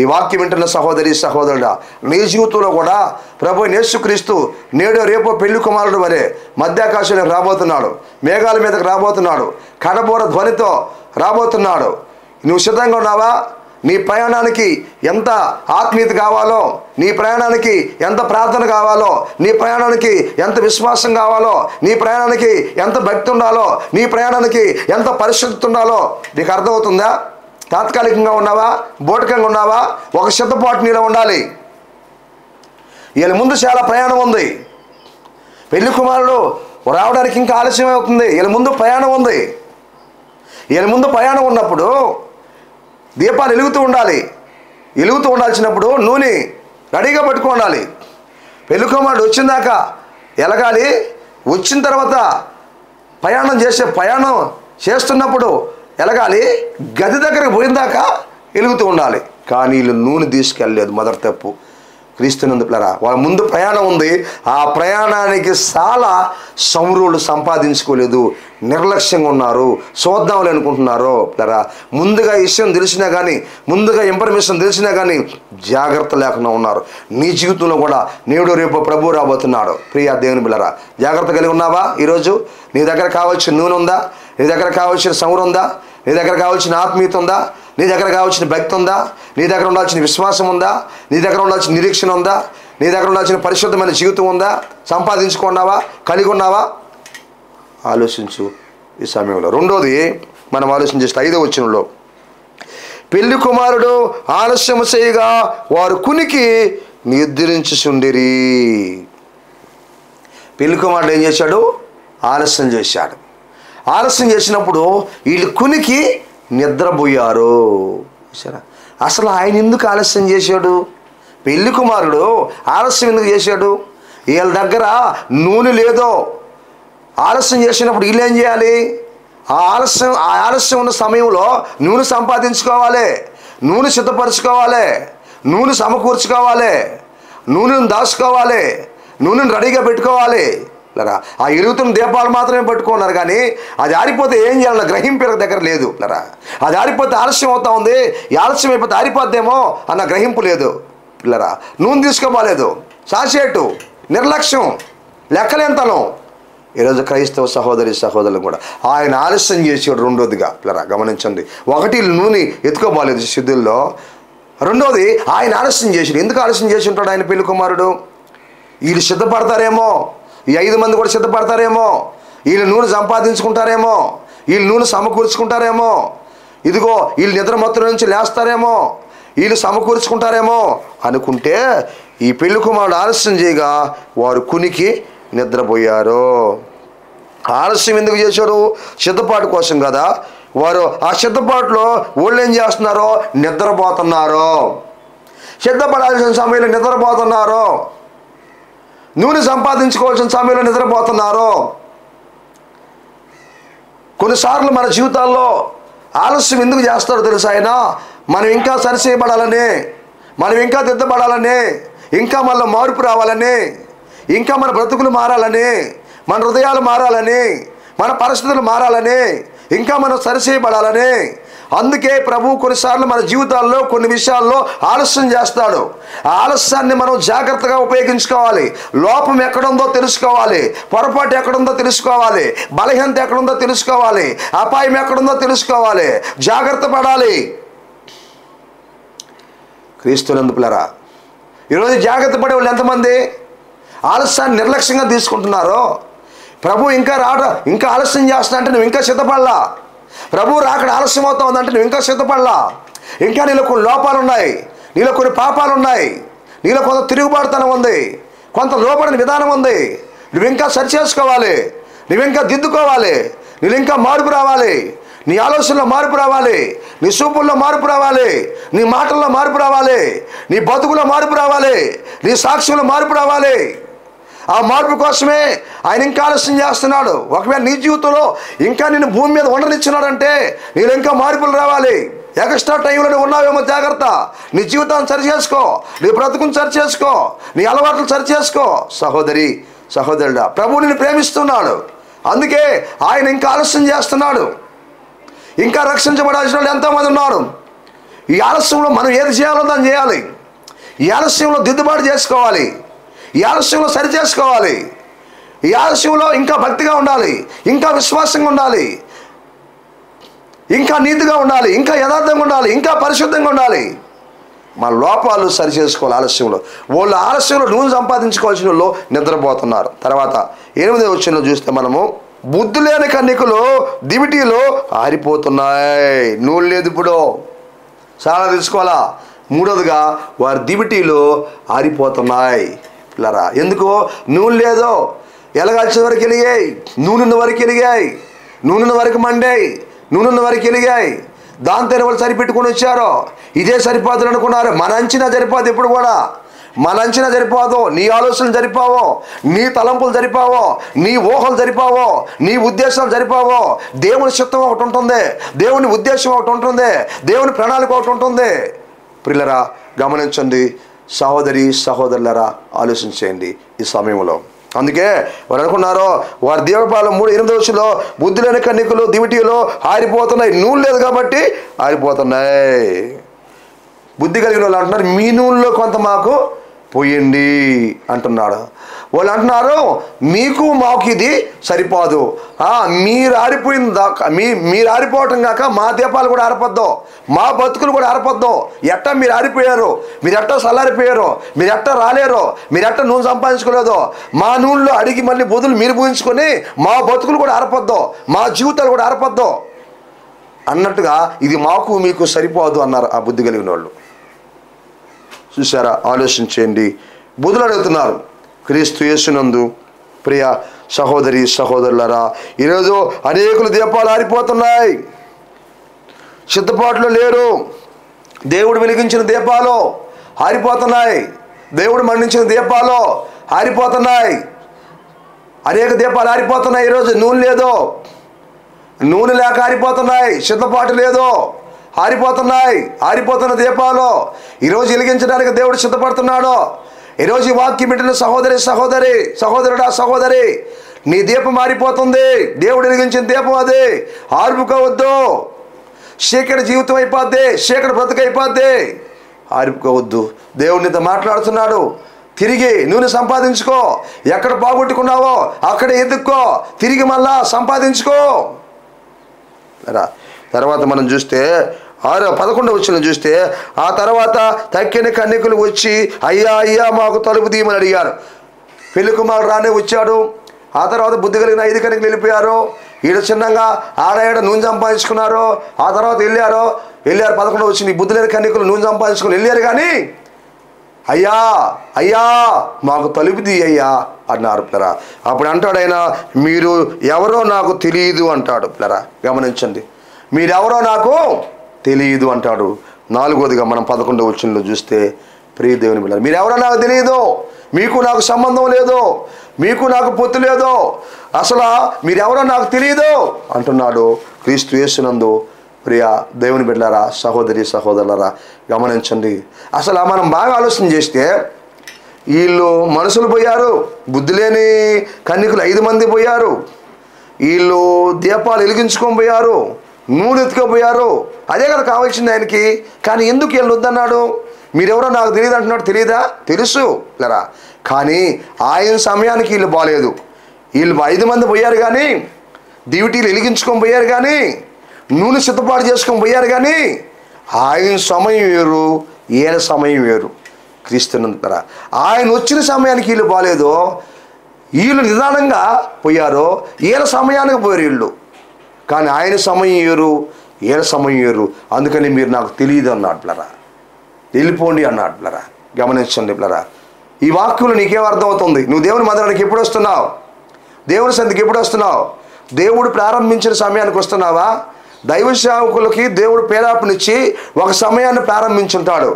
ఈ వాక్యం వింటున్న సహోదరి సహోదరుడా, నీ జీవితంలో కూడా ప్రభు యేసుక్రీస్తు నేడో రేపో పెళ్లి కుమారుడు వరే మధ్యాకాశంలోకి రాబోతున్నాడు, మేఘాల మీదకి రాబోతున్నాడు, కడబోర ధ్వనితో రాబోతున్నాడు. నువ్వు సిద్ధంగా ఉన్నావా? నీ ప్రయాణానికి ఎంత ఆత్మీయత కావాలో, నీ ప్రయాణానికి ఎంత ప్రార్థన కావాలో, నీ ప్రయాణానికి ఎంత విశ్వాసం కావాలో, నీ ప్రయాణానికి ఎంత భక్తి ఉండాలో, నీ ప్రయాణానికి ఎంత పరిశుద్ధత ఉండాలో నీకు అర్థమవుతుందా? తాత్కాలికంగా ఉన్నావా, బోటకంగా ఉన్నావా? ఒక సిద్ధపాటు నీలో ఉండాలి. వీళ్ళ ముందు చాలా ప్రయాణం ఉంది. పెళ్లి కుమారుడు రావడానికి ఇంకా ఆలస్యం అవుతుంది. వీళ్ళ ముందు ప్రయాణం ఉంది. వీళ్ళ ముందు ప్రయాణం ఉన్నప్పుడు దీపాలు వెలుగుతూ ఉండాల్సినప్పుడు నూనె రెడీగా పట్టుకు ఉండాలి. పెళ్లి కుమారుడు వచ్చిందాకా ఎలగాలి. వచ్చిన తర్వాత ప్రయాణం చేస్తున్నప్పుడు ఎలగాలి. గది దగ్గరకు పోయిందాకా వెలుగుతూ ఉండాలి. కానీ వీళ్ళు నూనె తీసుకెళ్ళలేదు. మొదటి తప్పు. క్రీస్తునందు పిల్లరా, వాళ్ళ ముందు ప్రయాణం ఉంది. ఆ ప్రయాణానికి చాలా సమృద్ధులు సంపాదించుకోలేదు, నిర్లక్ష్యంగా ఉన్నారు, చూద్దామని అనుకుంటున్నారు. పిల్లరా, ముందుగా విషయం తెలిసినా కానీ, ముందుగా ఇన్ఫర్మేషన్ తెలిసినా కానీ జాగ్రత్త లేకుండా ఉన్నారు. నీ జీవితంలో కూడా నేడు రేపు ప్రభువు రాబోతున్నాడు. ప్రియ దేవుని పిల్లరా, జాగ్రత్త కలిగి ఉన్నావా? ఈరోజు నీ దగ్గర కావాల్సిన నూనె ఉందా? నీ దగ్గర కావాల్సిన సమృద్ధి ఉందా? నీ దగ్గర కావాల్సిన ఆత్మీయత ఉందా? నీ దగ్గర కావాల్సిన భక్తి ఉందా? నీ దగ్గర ఉండాల్సిన విశ్వాసం ఉందా? నీ దగ్గర ఉండాల్సిన నిరీక్షణ ఉందా? నీ దగ్గర ఉండాల్సిన పరిశుద్ధమైన జీవితం ఉందా? సంపాదించుకున్నావా? కలిగి ఉన్నావా? ఆలోచించు ఈ సమయంలో. రెండోది మనం ఆలోచన చేస్తే 5వ వచనంలో, పెళ్లి కుమారుడు ఆలస్యం చేయగా వారు కునికి నిద్రించుచుండిరి. పెళ్లి కుమారుడు ఏం చేశాడు? ఆలస్యం చేశాడు. ఆలస్యం చేసినప్పుడు వీళ్ళు కునికి నిద్రపోయారు. సరే, అసలు ఆయన ఎందుకు ఆలస్యం చేశాడు? పెళ్లి కుమారుడు ఆలస్యం ఎందుకు చేశాడు? వీళ్ళ దగ్గర నూనె లేదో. ఆలస్యం చేసినప్పుడు వీళ్ళు ఏం చేయాలి? ఆ ఆలస్యం ఉన్న సమయంలో నూనె సంపాదించుకోవాలి, నూనె సిద్ధపరచుకోవాలి, నూనె సమకూర్చుకోవాలి, నూనెను దాచుకోవాలి, నూనెను రెడీగా పెట్టుకోవాలి. లరా, ఆ ఎలుగుతున్న దీపాలు మాత్రమే పట్టుకున్నారు. కానీ అది ఆరిపోతే ఏం చేయాలన్న గ్రహింపు దగ్గర లేదు. లరా, అది ఆరిపోతే ఆలస్యం అవుతా ఉంది, ఈ ఆలస్యం అయిపోతే ఆరిపోద్దేమో అన్న గ్రహింపు లేదు. పిల్లరా, నూనె తీసుకోబాలేదు, సాసేటు, నిర్లక్ష్యం, లెక్కలేంతనం. ఈరోజు క్రైస్తవ సహోదరులు కూడా ఆయన ఆలస్యం చేసాడు. రెండోదిగా పిల్లరా గమనించండి, ఒకటి నూనె ఎత్తుకోబాలేదు సిద్ధుల్లో, రెండోది ఆయన ఆలస్యం చేసాడు. ఎందుకు ఆలస్యం చేసి ఉంటాడు ఆయన పెళ్లి కుమారుడు? వీళ్ళు సిద్ధపడతారేమో, ఈ 5 మంది కూడా సిద్ధపడతారేమో, వీళ్ళు నూనె సంపాదించుకుంటారేమో, వీళ్ళు నూనె సమకూర్చుకుంటారేమో, ఇదిగో వీళ్ళు నిద్ర మొత్తం నుంచి లేస్తారేమో, వీళ్ళు సమకూర్చుకుంటారేమో అనుకుంటే ఈ పెళ్లి కుమారుడు ఆలస్యం చేయగా వారు కునికి నిద్రపోయారు. ఆలస్యం ఎందుకు చేశారు? సిద్ధపాటు కోసం కదా. వారు ఆ సిద్ధపాటులో వాళ్ళు ఏం చేస్తున్నారో నిద్రపోతున్నారు. సిద్ధపడాల్సిన సమయంలో నిద్రపోతున్నారు, నూనె సంపాదించుకోవాల్సిన సమయంలో నిద్రపోతున్నారు. కొన్నిసార్లు మన జీవితాల్లో ఆలస్యం ఎందుకు చేస్తారో తెలుసా? ఆయన మనం ఇంకా సరిచేయబడాలని, మనం ఇంకా దిద్దబడాలని, ఇంకా మనలో మార్పు రావాలని, ఇంకా మన బ్రతుకులు మారాలని, మన హృదయాలు మారాలని, మన పరిస్థితులు మారాలని, ఇంకా మనం సరిచేయబడాలని. అందుకే ప్రభు కొన్నిసార్లు మన జీవితాల్లో కొన్ని విషయాల్లో ఆలస్యం చేస్తాడు. ఆ ఆలస్యాన్ని మనం జాగ్రత్తగా ఉపయోగించుకోవాలి. లోపం ఎక్కడుందో తెలుసుకోవాలి, పొరపాటు ఎక్కడుందో తెలుసుకోవాలి, బలహీనత ఎక్కడుందో తెలుసుకోవాలి, అపాయం ఎక్కడుందో తెలుసుకోవాలి, జాగ్రత్త పడాలి. క్రీస్తునందు పిల్లరా, ఈరోజు జాగ్రత్త పడే వాళ్ళు ఎంతమంది? ఆలస్యాన్ని నిర్లక్ష్యంగా తీసుకుంటున్నారో. ప్రభు ఇంకా ఆలస్యం చేస్తున్నా అంటే నువ్వు ఇంకా సిద్ధపడలా. ప్రభు రాకడ ఆలస్యం అవుతా ఉందంటే నువ్వు ఇంకా సిద్ధపడలా. ఇంకా నీలో కొన్ని లోపాలు ఉన్నాయి, నీలో కొన్ని పాపాలు ఉన్నాయి, నీలో కొంత తిరుగుబాటుతనం ఉంది, కొంత లోపడిన విధానం ఉంది. నువ్వు ఇంకా సరి చేసుకోవాలి, నువ్వు ఇంకా దిద్దుకోవాలి, నువ్వు ఇంకా మార్పు రావాలి. నీ ఆలోచనలో మార్పు రావాలి, నీ చూపుల్లో మార్పు రావాలి, నీ మాటల్లో మార్పు రావాలి, నీ బతుకులో మార్పు రావాలి, నీ సాక్ష్యంలో మార్పు రావాలి. ఆ మార్పు కోసమే ఆయన ఇంకా ఆలస్యం చేస్తున్నాడు. ఒకవేళ నీ జీవితంలో ఇంకా నిన్ను భూమి మీద ఉండనిచ్చున్నాడంటే నేను ఇంకా మార్పులు రావాలి. ఎక్స్ట్రా టైంలో ఉన్నావేమో, జాగ్రత్త. నీ జీవితాన్ని సరి చేసుకో, నీ బ్రతుకుని సరి చేసుకో, నీ అలవాట్లు సరి చేసుకో. సహోదరి సహోదరుడా, ప్రభువు నిన్ను ప్రేమిస్తున్నాడు. అందుకే ఆయన ఇంకా ఆలస్యం చేస్తున్నాడు. ఇంకా రక్షించబడాల్సిన వాళ్ళు ఎంతోమంది ఉన్నారు. ఈ ఆలస్యంలో మనం ఏది చేయాలో దాన్ని చేయాలి. ఈ ఆలస్యంలో దిద్దుబాటు చేసుకోవాలి. ఈ ఆలస్యంలో సరి చేసుకోవాలి. ఈ ఆలస్యంలో ఇంకా భక్తిగా ఉండాలి, ఇంకా విశ్వాసంగా ఉండాలి, ఇంకా నీతిగా ఉండాలి, ఇంకా యథార్థంగా ఉండాలి, ఇంకా పరిశుద్ధంగా ఉండాలి. మన లోపాలు సరి చేసుకోవాలి. ఆలస్యంలో వాళ్ళు ఆలస్యంలో నూనె సంపాదించుకోవాల్సిన వాళ్ళు నిద్రపోతున్నారు. తర్వాత 8వ వచనంలో చూస్తే మనము బుద్ధి లేని కన్యకలు దివిటీలో ఆరిపోతున్నాయి. నూనె లేదు ఇప్పుడు, చాలా తెలుసుకోవాలా. 3వదిగా వారి దివిటీలో ఆరిపోతున్నాయి. పిల్లరా, ఎందుకు? నూనె లేదో, ఎలగాల్సిన వరకు వెలిగాయి, నూనె వరకు వెలిగాయి, నూనె వరకు మండాయి, నూనె వరకు వెలిగాయి. దాంతో వాళ్ళు సరిపెట్టుకుని వచ్చారో ఇదే సరిపోతుంది అనుకున్నారు. మన అంచనా సరిపోదు. ఎప్పుడు కూడా మన అంచనా సరిపోదు. నీ ఆలోచనలు సరిపోవో, నీ తలంపులు సరిపోవో, నీ ఊహలు సరిపోవో, నీ ఉద్దేశాలు సరిపోవో. దేవుని చిత్తం ఒకటి ఉంటుంది, దేవుని ఉద్దేశం ఒకటి ఉంటుంది, దేవుని ప్రణాళిక ఒకటి ఉంటుంది. ప్రియులరా, గమనించండి. సహోదరి సహోదరులరా, ఆలోచించేయండి ఈ సమయంలో. అందుకే వారు అనుకున్నారు, వారి దీపపాలు 3:8 వచ్చులో బుద్ధి లేని కన్యకలు దివిటీలో ఆరిపోతున్నాయి. నూనె లేదు కాబట్టి ఆరిపోతున్నాయి. బుద్ధి కలిగిన వాళ్ళు అంటున్నారు, మీ నూనెలో కొంత మాకు పోయండి అంటున్నాడు. వాళ్ళు అంటున్నారు, మీకు మాకు ఇది సరిపోదు, మీరు ఆరిపోయిన దాకా మీరు ఆరిపోవటం కాక మా దీపాలు కూడా ఆరిపోద్దు, మా బతుకులు కూడా ఆరిపోద్దు. ఎట్టా మీరు ఆరిపోయారు, మీరు ఎట్టా చల్లారిపోయారు, మీరు ఎట్టా రాలేరు, మీరు ఎట్టా నూనె సంపాదించుకోలేదు, మా నూనెలో అడిగి మళ్ళీ బదులు మీరు పూజించుకొని మా బతుకులు కూడా ఆరిపోద్దు, మా జీవితాలు కూడా ఆరిపోద్దు అన్నట్టుగా ఇది మాకు మీకు సరిపోదు అన్నారు ఆ బుద్ధి కలిగిన వాళ్ళు. చూసారా? ఆలోచించండి. బుద్ధులు అడుగుతున్నారు. క్రీస్తు యేసునందు ప్రియ సహోదరి సహోదరులరా, ఈరోజు అనేకులు దీపాలు ఆరిపోతున్నాయి, సిద్ధపాటులో లేరు. దేవుడు వెలిగించిన దీపాలు ఆరిపోతున్నాయి, దేవుడు మండించిన దీపాలు ఆరిపోతున్నాయి. అనేక దీపాలు ఆరిపోతున్నాయి. ఈరోజు నూనె లేదు, నూనె లేక ఆరిపోతున్నాయి, సిద్ధపాటు లేదు, ఆరిపోతున్నాయి. ఆరిపోతున్న దీపాలు ఈరోజు వెలిగించడానికి దేవుడు సిద్ధపడుతున్నాడు. ఈరోజు ఈ వాక్యం వింటున్న సహోదరి సహోదరి సహోదరుడా సహోదరి, నీ దీపం ఆరిపోతుంది. దేవుడు వెలిగించిన దీపం అది. ఆరిపోవద్దు. చీకటి జీవితం అయిపోద్ది, చీకటి బ్రతుకు అయిపోద్ది. ఆరిపోవద్దు. దేవుడు నీతో మాట్లాడుతున్నాడు. తిరిగి నూనె సంపాదించుకో. ఎక్కడ పోగొట్టుకున్నావో అక్కడ ఎదుక్కో, తిరిగి మళ్ళా సంపాదించుకో. తర్వాత మనం చూస్తే 11వ వచనం చూస్తే, ఆ తర్వాత తక్కిన కన్యకులు వచ్చి అయ్యా అయ్యా మాకు తలుపు తీయమని అడిగారు. పెళ్లి కుమారుడు రానే వచ్చాడు. ఆ తర్వాత బుద్ధి కలిగిన 5 కన్యకులు వెళ్ళిపోయారు. ఈడ చిన్నగా ఆడ నూనె సంపాదించుకున్నారు. ఆ తర్వాత వెళ్ళారు. 11వ వచనం, ఈ బుద్ధి లేని కన్యకులు నూనె సంపాదించుకుని వెళ్ళారు కానీ అయ్యా అయ్యా మాకు తలుపు తీయ్యా అన్నారు. పిల్లరా, అప్పుడు అంటాడు ఆయన, మీరు ఎవరో నాకు తెలియదు అంటాడు. పిల్లరా, గమనించండి, మీరెవరో నాకు తెలియదు అంటాడు. 4వదిగా మనం 11వ వచనంలో చూస్తే, ప్రియ దేవుని పిల్లలు, మీరెవరో నాకు తెలియదు, మీకు నాకు సంబంధం లేదు, మీకు నాకు పొత్తు లేదు, అసలు మీరెవరో నాకు తెలియదు అంటున్నాడు క్రీస్తు యేసునందు ప్రియ దేవుని బిడ్డలారా సహోదరి సహోదరులారా, గమనించండి. అసలు మనం బాగా ఆలోచన చేస్తే వీళ్ళు మనుషులు పోయారు, బుద్ధి లేని కన్యకులు 5 మంది పోయారు, వీళ్ళు దీపాలు వెలిగించుకొని పోయారు, నూనె ఎత్తుకోపోయారు. అదే కదా కావాల్సింది ఆయనకి. కానీ ఎందుకు వీళ్ళు వద్దన్నాడు? మీరెవరో నాకు తెలియదు అంటున్నాడు. తెలియదా? తెలుసు లేరా. కానీ ఆయన సమయానికి వీళ్ళు బాలేదు. వీళ్ళు 5 మంది పోయారు కానీ, డ్యూటీలు వెలిగించుకొని పోయారు కానీ, నూనె సిద్ధపాటు చేసుకొని పోయారు కానీ, ఆయన సమయం వేరు, ఈయన సమయం వేరు. క్రీస్తునంతరా ఆయన వచ్చిన సమయానికి వీళ్ళు బాలేదు, వీళ్ళు నిదానంగా పోయారో ఈయన సమయానికి పోయారు వీళ్ళు. కానీ ఆయన సమయం వేరు, ఈయన సమయం వేరు. అందుకని మీరు నాకు తెలియదు అన్నాడు. పిల్లరా, వెళ్ళిపోండి అన్నాడు. పిల్లరా, గమనించండి. పిల్లరా, ఈ వాక్యంలో నీకేం అర్థమవుతుంది? నువ్వు దేవుని మందిరానికి ఎప్పుడు వస్తున్నావు? దేవుని సన్నిధికి ఎప్పుడు వస్తున్నావు? దేవుడు ప్రారంభించిన సమయానికి వస్తున్నావా? దైవ సేవకులకి దేవుడు ప్రేరేపణిచ్చి ఒక సమయాన్ని ప్రారంభించుంటాడు.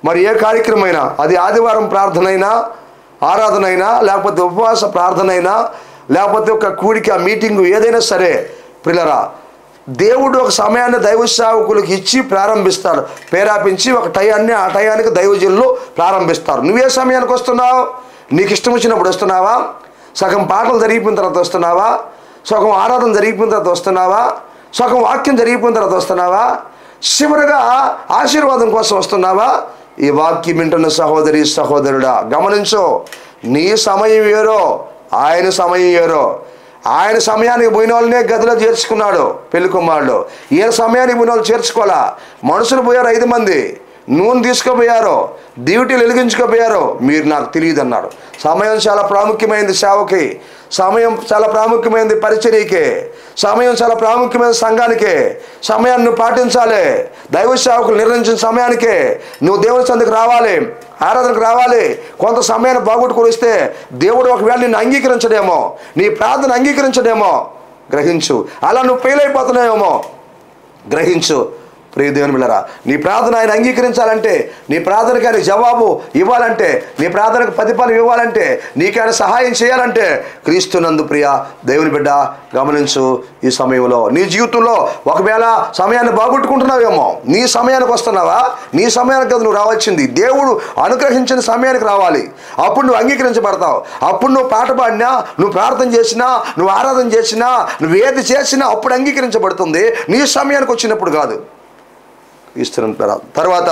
మరి ఏ కార్యక్రమం అయినా, అది ఆదివారం ప్రార్థన అయినా, ఆరాధన అయినా, లేకపోతే ఉపవాస ప్రార్థన అయినా, లేకపోతే ఒక కూడిక మీటింగు ఏదైనా సరే ప్రియులారా, దేవుడు ఒక సమయాన్ని దైవ సేవకులకు ఇచ్చి ప్రారంభిస్తాడు. ప్రేరేపించి ఒక టయాన్ని, ఆ టయానికి దైవజనులు ప్రారంభిస్తారు. నువ్వే సమయానికి వస్తున్నావు? నీకు ఇష్టం వచ్చినప్పుడు వస్తున్నావా? సగం పాటలు జరిగిపోయిన తర్వాత వస్తున్నావా? సగం ఆరాధన జరిగిపోయిన తర్వాత వస్తున్నావా? సగం వాక్యం జరిగిపోయిన తర్వాత వస్తున్నావా? చివరిగా ఆశీర్వాదం కోసం వస్తున్నావా? ఈ వాక్యం వింటున్న సహోదరి సహోదరుడా గమనించు, నీ సమయం వేరో, ఆయన సమయం వేరో. ఆయన సమయానికి పోయిన వాళ్ళనే గదిలో చేర్చుకున్నాడు పెళ్లి కుమారుడు. ఈయన సమయానికి పోయిన వాళ్ళు చేర్చుకోవాలా. మనుషులు పోయారు 5 మంది, నూనె తీసుకుపోయారు, డ్యూటీలు వెలిగించుకోపోయారు, మీరు నాకు తెలియదు అన్నాడు. సమయం చాలా ప్రాముఖ్యమైనది సేవకి, సమయం చాలా ప్రాముఖ్యమైనది పరిచర్యకి, సమయం చాలా ప్రాముఖ్యమైన సంఘానికి. సమయాన్ని నువ్వు పాటించాలి. దైవ సేవకులు నిర్ణయించిన సమయానికే నువ్వు దేవుని సందుకు రావాలి, ఆరాధనకు రావాలి. కొంత సమయాన్ని బాగొట్టుకుని వస్తే దేవుడు ఒకవేళ నిన్ను అంగీకరించడేమో, నీ ప్రార్థన అంగీకరించడేమో గ్రహించు. అలా నువ్వు ఫెయిల్ అయిపోతున్నావేమో గ్రహించు. ప్రియ దేవుని బిడ్డలారా, నీ ప్రార్థన ఆయన అంగీకరించాలంటే, నీ ప్రార్థనకి ఆయన జవాబు ఇవ్వాలంటే, నీ ప్రార్థనకు ప్రతిఫలం ఇవ్వాలంటే, నీకైనా సహాయం చేయాలంటే క్రీస్తునందు ప్రియ దేవుని బిడ్డ గమనించు. ఈ సమయంలో నీ జీవితంలో ఒకవేళ సమయాన్ని బాగొట్టుకుంటున్నావేమో, నీ సమయానికి వస్తున్నావా? నీ సమయానికి కదా నువ్వు రావాల్సింది. దేవుడు అనుగ్రహించిన సమయానికి రావాలి. అప్పుడు నువ్వు అంగీకరించబడతావు. అప్పుడు నువ్వు పాట పాడినా, నువ్వు ప్రార్థన చేసినా, నువ్వు ఆరాధన చేసినా, నువ్వు ఏది చేసినా అప్పుడు అంగీకరించబడుతుంది, నీ సమయానికి వచ్చినప్పుడు కాదు. ఇస్తున్న తర్వాత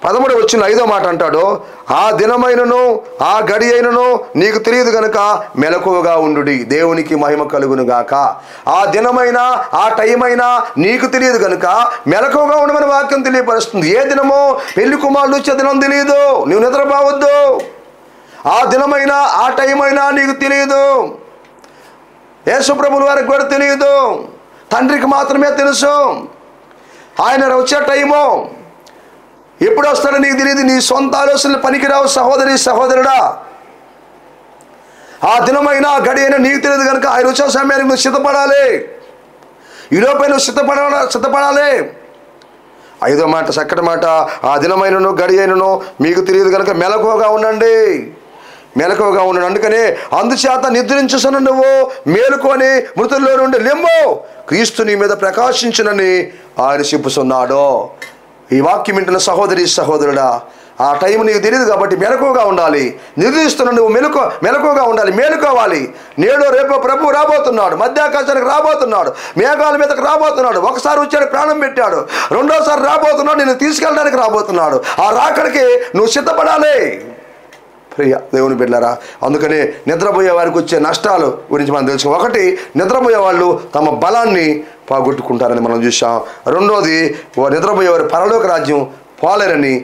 13వ వచనంలో 5వ మాట అంటాడు, ఆ దినమైనను ఆ గడి అయినను నీకు తెలియదు గనుక మెలకువగా ఉండుడి, దేవునికి మహిమ కలుగును గాక. ఆ దినమైనా ఆ టైం అయినా నీకు తెలియదు గనుక మెలకువగా ఉండమని వాక్యం తెలియపరుస్తుంది. ఏ దినమో పెళ్లి కుమారుడు వచ్చే దినం తెలియదు, నువ్వు నిద్రపోవద్దు. ఆ దినమైనా ఆ టైం అయినా నీకు తెలియదు. యేసుప్రభుల వారికి కూడా తెలియదు, తండ్రికి మాత్రమే తెలుసు. ఆయన వచ్చే టైము ఎప్పుడు వస్తాడో నీకు తెలియదు. నీ సొంత ఆలోచనలు పనికిరావు సహోదరి సహోదరుడా. ఆ దినమైనా గడి అయినా నీకు తెలియదు కనుక ఆయన వచ్చే సమయానికి నువ్వు సిద్ధపడాలి. ఈలోపై నువ్వు సిద్ధపడాలి. 5వ మాట చక్కటి మాట, ఆ దినమైనను గడి అయినను మీకు తెలియదు కనుక మెలకువగా ఉండండి, మెలకువగా ఉండండి. అందుకనే అందుచేత నిద్రించుసను నువ్వు మేలుకొని మృతుల్లో నుండి లెమ్ము, క్రీస్తు నీ మీద ప్రకాశించునని ఆయన చెప్పుచున్నాడు. ఈ వాక్యం వింటున్న సహోదరి సహోదరుడా, ఆ టైం నీకు తెలియదు కాబట్టి మెలకువగా ఉండాలి. నిద్రిస్తున్న నువ్వు మెలకువగా ఉండాలి, మేలుకోవాలి. నేడు రేపు ప్రభు రాబోతున్నాడు, మధ్యాకాశానికి రాబోతున్నాడు, మేఘాల మీదకి రాబోతున్నాడు. ఒకసారి వచ్చాడు, ప్రాణం పెట్టాడు, రెండోసారి రాబోతున్నాడు, నిన్ను తీసుకెళ్ళడానికి రాబోతున్నాడు. ఆ రాకడికి నువ్వు సిద్ధపడాలి ప్రియ దేవుని బిడ్డలారా. అందుకనే నిద్రపోయే వారికి వచ్చే నష్టాలు గురించి మనం తెలుసుకో. ఒకటి, నిద్రపోయే వాళ్ళు తమ బలాన్ని పోగొట్టుకుంటారని మనం చూసాం. రెండోది, నిద్రపోయేవారు పరలోక రాజ్యం పోలేరని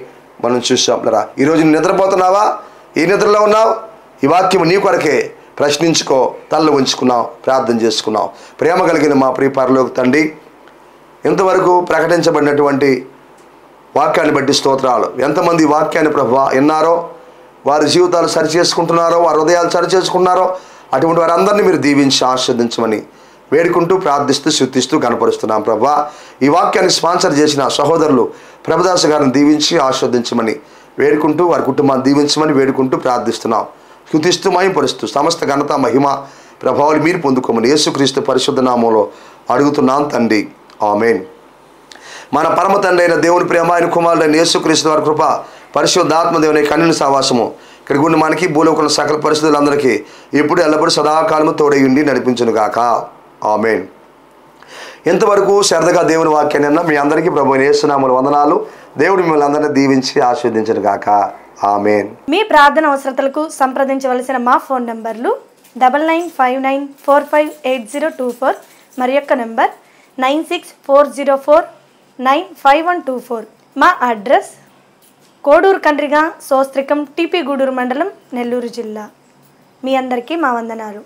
మనం చూసాం. ఈరోజు నిద్రపోతున్నావా? ఏ నిద్రలో ఉన్నావు? ఈ వాక్యం నీ కొరకే. ప్రశ్నించుకో, తల్ల ఉంచుకున్నావు, ప్రార్థన చేసుకున్నావు. ప్రేమ కలిగిన మా ప్రియ పరలోక తండ్రి, ఇంతవరకు ప్రకటించబడినటువంటి వాక్యాన్ని బట్టి స్తోత్రాలు. ఎంతమంది వాక్యాన్ని ప్రభువా విన్నారో, వారి జీవితాలు సరిచేసుకుంటున్నారో, వారి హృదయాలు సరిచేసుకున్నారో, అటువంటి వారందరినీ మీరు దీవించి ఆస్వాదించమని వేడుకుంటూ ప్రార్థిస్తూ శుద్ధిస్తూ కనపరుస్తున్నాం ప్రభువా. ఈ వాక్యాన్ని స్పాన్సర్ చేసిన సహోదరులు ప్రభుదాస్ గారిని దీవించి ఆస్వాదించమని వేడుకుంటూ, వారి కుటుంబాన్ని దీవించమని వేడుకుంటూ ప్రార్థిస్తున్నాం. శుద్ధిస్తూ మహిమపరుస్తూ సమస్త ఘనత మహిమ ప్రభావాలు మీరు పొందుకోమని యేసుక్రీస్తు పరిశుద్ధ నామంలో అడుగుతున్నాం తండ్రి, ఆమేన్. మన పరమ తండ్రి అయిన దేవుని ప్రేమ, ఆయన కుమారుడైన యేసుక్రీస్తు వారి కృప, పరిశుద్ధాత్మ దేవుని కన్నుల సావాసము ఇక్కడ గుండి మనకి భూలోకంలో సకల పరిస్థితులందరికీ ఇప్పుడు ఎల్లప్పుడూ సదాకాలము తోడయుండి నడిపించును గాక, ఆమేన్. ఇంతవరకు శ్రద్ధగా దేవుని వాక్యాన్ని అన్న మీ అందరికీ ప్రభు యేసు నామములో వందనాలు. దేవుడు మిమ్మల్ని అందరినీ దీవించి ఆశీర్వదించును గాక, ఆమేన్. మీ ప్రార్థన అవసరతలకు సంప్రదించవలసిన మా ఫోన్ నంబర్లు 9959458024, మరి యొక్క నంబర్ 9640495124. మా అడ్రస్ కోడూరు కండ్రిగా సోస్త్రికం, టీపీ గూడూరు మండలం, నెల్లూరు జిల్లా. మీ అందరికీ మా వందనాలు.